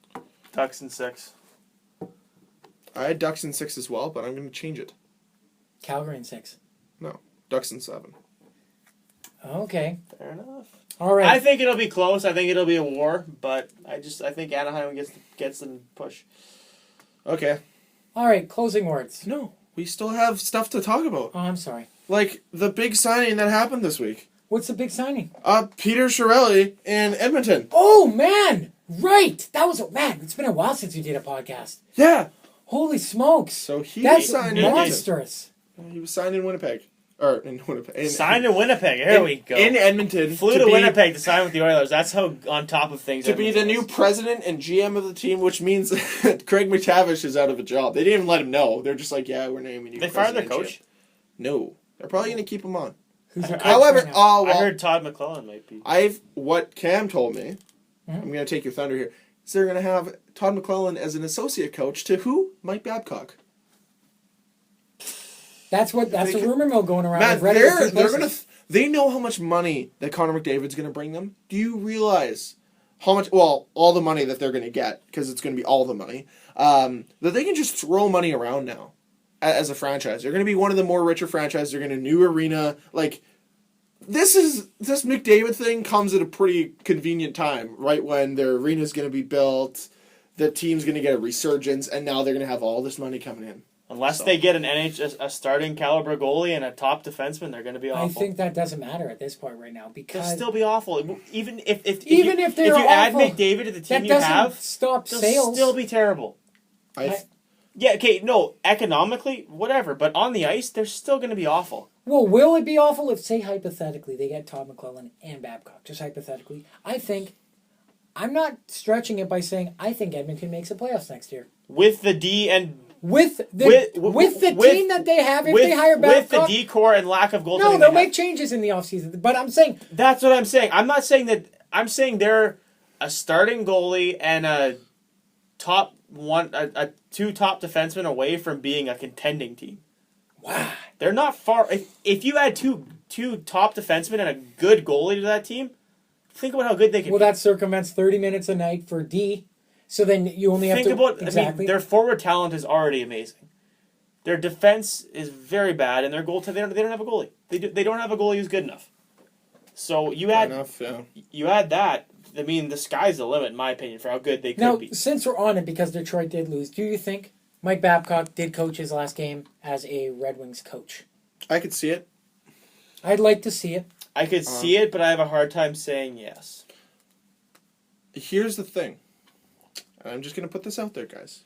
Ducks in 6. I had Ducks in 6 as well, but I'm going to change it. Calgary in 6. No, Ducks in 7. Okay. Fair enough. All right. I think it'll be close. I think it'll be a war, but I think Anaheim gets the push. Okay. All right, closing words. No, we still have stuff to talk about. Oh, I'm sorry. Like the big signing that happened this week. What's the big signing? Peter Chiarelli in Edmonton. Oh, man! Right! That was it's been a while since we did a podcast. Yeah. Holy smokes. So he That's signed monstrous. He was signed in Winnipeg. Or in Winnipeg. Signed in Winnipeg. Here we go. In Edmonton. Flew to Winnipeg to sign with the Oilers. That's how on top of things. To be the new president and GM of the team, which means that Craig McTavish is out of a job. They didn't even let him know. They're just like, yeah, we're naming you. They fired their coach? No. They're probably going to keep him on. Who's the coach However, right now? I heard Todd McClellan might be. What Cam told me, I'm going to take your thunder here, is they're going to have Todd McClellan as an associate coach to who? Mike Babcock. That's the rumor mill going around. Matt, I've read it they know how much money that Connor McDavid's going to bring them. Do you realize how much? Well, all the money that they're going to get, because it's going to be all the money. That they can just throw money around now as a franchise. They're going to be one of the more richer franchises. They're going to new arena. Like this McDavid thing comes at a pretty convenient time, right when their arena is going to be built. The team's going to get a resurgence, and now they're going to have all this money coming in. Unless they get a starting caliber goalie and a top defenseman, they're going to be awful. I think that doesn't matter at this point right now because they'll still be awful. Even if you add McDavid to the team you have, stop they'll sales. still be terrible. Economically, whatever, but on the ice, they're still going to be awful. Well, will it be awful if, say, hypothetically, they get Todd McClellan and Babcock? Just hypothetically, I'm not stretching it by saying I think Edmonton makes the playoffs next year. With the D and with the team that they have, if they hire Babcock, with the decor and lack of goaltending. no, they'll make changes in the offseason. But I'm saying that's what I'm saying. I'm not saying that. I'm saying they're a starting goalie and a two top defensemen away from being a contending team. wow. They're not far. If you add two top defensemen and a good goalie to that team, think about how good they can Well, be. that circumvents 30 minutes a night for D. So then you only have Think to about. exactly. I mean, their forward talent is already amazing. Their defense is very bad, and their goaltender they don't have a goalie. They don't have a goalie who's good enough. So you add you add that. I mean, the sky's the limit, in my opinion, for how good they could now, be. since we're on it, because Detroit did lose, do you think Mike Babcock did coach his last game as a Red Wings coach? I could see it. I'd like to see it. I could see it, but I have a hard time saying yes. Here's the thing. I'm just going to put this out there, guys.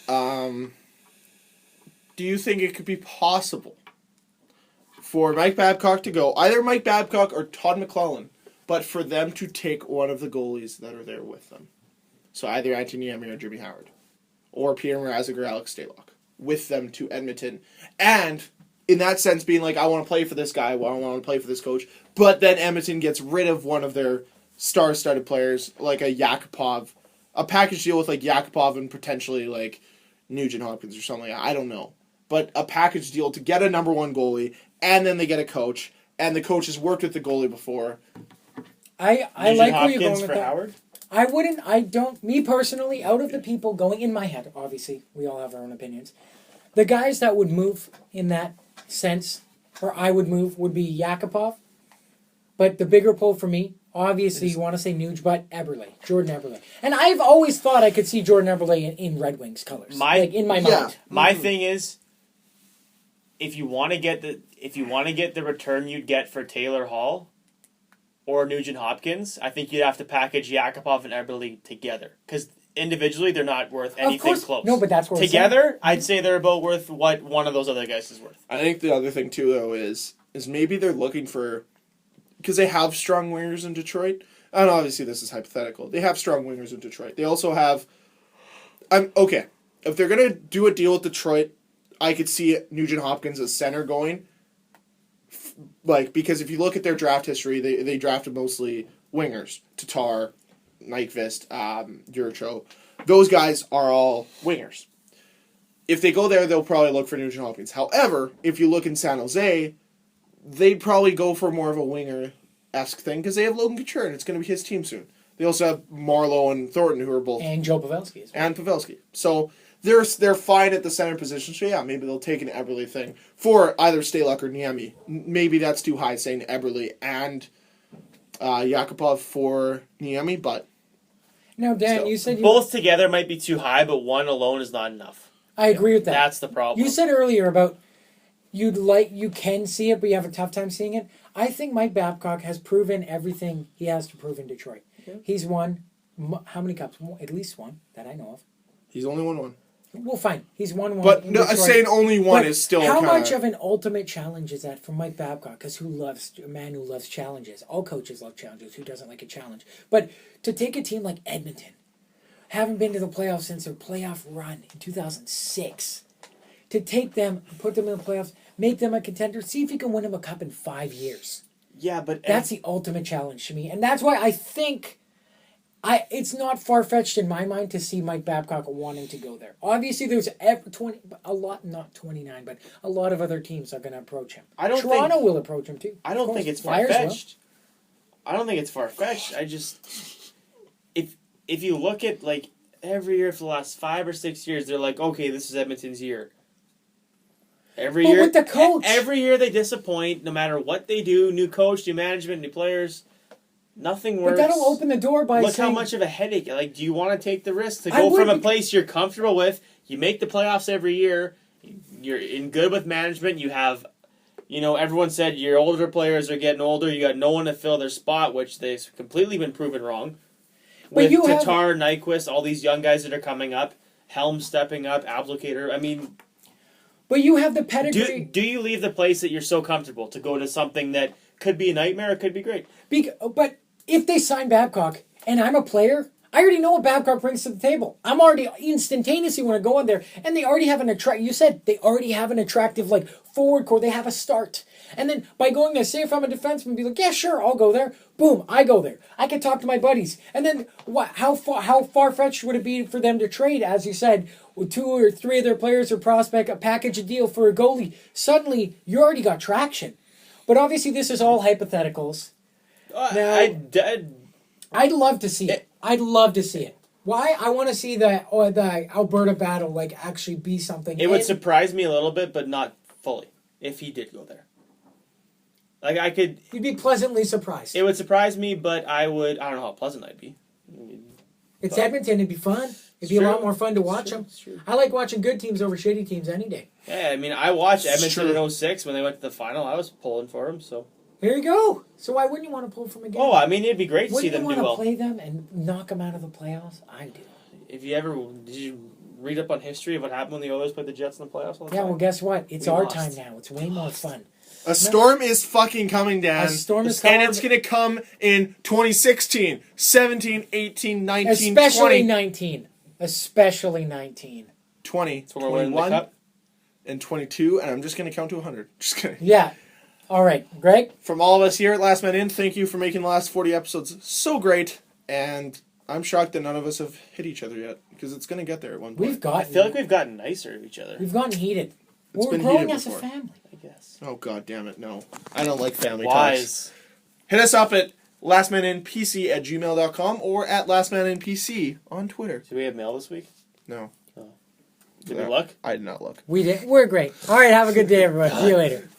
Do you think it could be possible for Mike Babcock to go, either Mike Babcock or Todd McClellan, but for them to take one of the goalies that are there with them? So either Anthony Niemi or Jimmy Howard, or Peter Mrazek or Alex Stalock, with them to Edmonton. And in that sense, being like, I want to play for this guy, well, I want to play for this coach, but then Edmonton gets rid of one of their star-studded players, like a Yakupov, a package deal with like Yakupov and potentially like Nugent Hopkins or something. I don't know. But a package deal to get a number one goalie, and then they get a coach, and the coach has worked with the goalie before. I Nugent like where Hopkins you're going with for that. Howard? I don't, me personally, out of the people going in my head, obviously, we all have our own opinions, the guys that would move in that sense, or I would move, would be Yakupov. But the bigger pull for me, obviously, you want to say Nuge, but Jordan Eberle. And I've always thought I could see Jordan Eberle in Red Wings colors, in my mind. My thing is, if you want to get the return you'd get for Taylor Hall or Nugent Hopkins, I think you'd have to package Yakupov and Eberle together, because individually they're not worth anything close. No, but that's what together, I'd say they're about worth what one of those other guys is worth. I think the other thing too, though, is maybe they're looking for, because they have strong wingers in Detroit, and obviously this is hypothetical. They have strong wingers in Detroit. They also have, okay, if they're gonna do a deal with Detroit, I could see Nugent Hopkins as center going. Like, because if you look at their draft history, they drafted mostly wingers. Tatar, Nyquist, Yurcho. Those guys are all wingers. If they go there, they'll probably look for Nugent Hopkins. However, if you look in San Jose, they'd probably go for more of a winger-esque thing, because they have Logan Couture, and it's going to be his team soon. They also have Marlowe and Thornton, who are both... And Joe Pavelski as well. And Pavelski. So they're fine at the center position, so yeah, maybe they'll take an Eberle thing for either Stalock or Niemi. Maybe that's too high, saying Eberle and Yakupov for Niemi, but... Now, Dan, still. you said... Both together might be too high, but one alone is not enough. I agree with that. That's the problem. You said earlier about you can see it, but you have a tough time seeing it. I think Mike Babcock has proven everything he has to prove in Detroit. Yeah. He's won how many cups? At least one that I know of. He's only won one. Well, fine. He's won one. But no, saying only one is still how much of an ultimate challenge is that for Mike Babcock? Because a man who loves challenges. All coaches love challenges. Who doesn't like a challenge? But to take a team like Edmonton, haven't been to the playoffs since their playoff run in 2006, to take them, put them in the playoffs, make them a contender, see if you can win them a cup in 5 years. Yeah, but... That's the ultimate challenge to me. And that's why I think it's not far-fetched in my mind to see Mike Babcock wanting to go there. Obviously, there's not 29, but a lot of other teams are going to approach him. Toronto will approach him, too. I don't think it's far-fetched. I don't think it's far-fetched. I just... If you look at, like, every year for the last 5 or 6 years, they're like, okay, this is Edmonton's year. Every year, with the coach. Every year they disappoint, no matter what they do. New coach, new management, new players. Nothing works. But that'll open the door by Look saying... how much of a headache. Like, do you want to take the risk to go from a place you're comfortable with? You make the playoffs every year. You're in good with management. You have, everyone said your older players are getting older. You got no one to fill their spot, which they've completely been proven wrong. With Tatar, Nyquist, all these young guys that are coming up, Helm stepping up, Applicator. I mean... But you have the pedigree... Do you leave the place that you're so comfortable to go to something that could be a nightmare or could be great? But if they sign Babcock, and I'm a player, I already know what Babcock brings to the table. I'm already instantaneously when I go in there, and they already have you said they already have an attractive like forward core. They have a start. And then by going there, say if I'm a defenseman, be like, yeah, sure, I'll go there. Boom, I go there. I can talk to my buddies. And then how far-fetched would it be for them to trade, as you said, with 2 or 3 of their players or prospect, a package, a deal for a goalie? Suddenly, you already got traction. But obviously, this is all hypotheticals. I'd love to see it. I'd love to see it. Why? I want to see the Alberta battle like actually be something. It would surprise me a little bit, but not fully, if he did go there. Like I could. You'd be pleasantly surprised. It would surprise me, but I don't know how pleasant I'd be. It's Edmonton. It'd be fun. It'd be a lot more fun to watch them. I like watching good teams over shitty teams any day. Yeah, I mean, I watched Edmonton in 06 when they went to the final. I was pulling for them, so. Here you go. So why wouldn't you want to pull from again? Oh, I mean, it'd be great to see them do well. Wouldn't you want to play them and knock them out of the playoffs? I do. Did you read up on history of what happened when the Oilers played the Jets in the playoffs all the time? Well, guess what? It's our time now. It's way more fun. A storm is fucking coming down. A storm is coming. And it's going to come in 2016, 17, 18, 19, Especially 20. 19. Especially 19. 20, So we're winning the 21, cup? and 22, and I'm just going to count to 100. Just kidding. Yeah. All right. Greg? From all of us here at Last Man In, thank you for making the last 40 episodes so great, and I'm shocked that none of us have hit each other yet, because it's going to get there at one point. I feel like we've gotten nicer to each other. We've gotten heated. It's We're been growing heated as a before. family. I guess. Oh, God damn it, no. I don't like family Wise. talks. Hit us up at lastmaninpc@gmail.com or at lastmaninpc on Twitter. Do we have mail this week? No. Did we look? I did not look. We did. We're great. All right. Have a good day, everybody. See you later.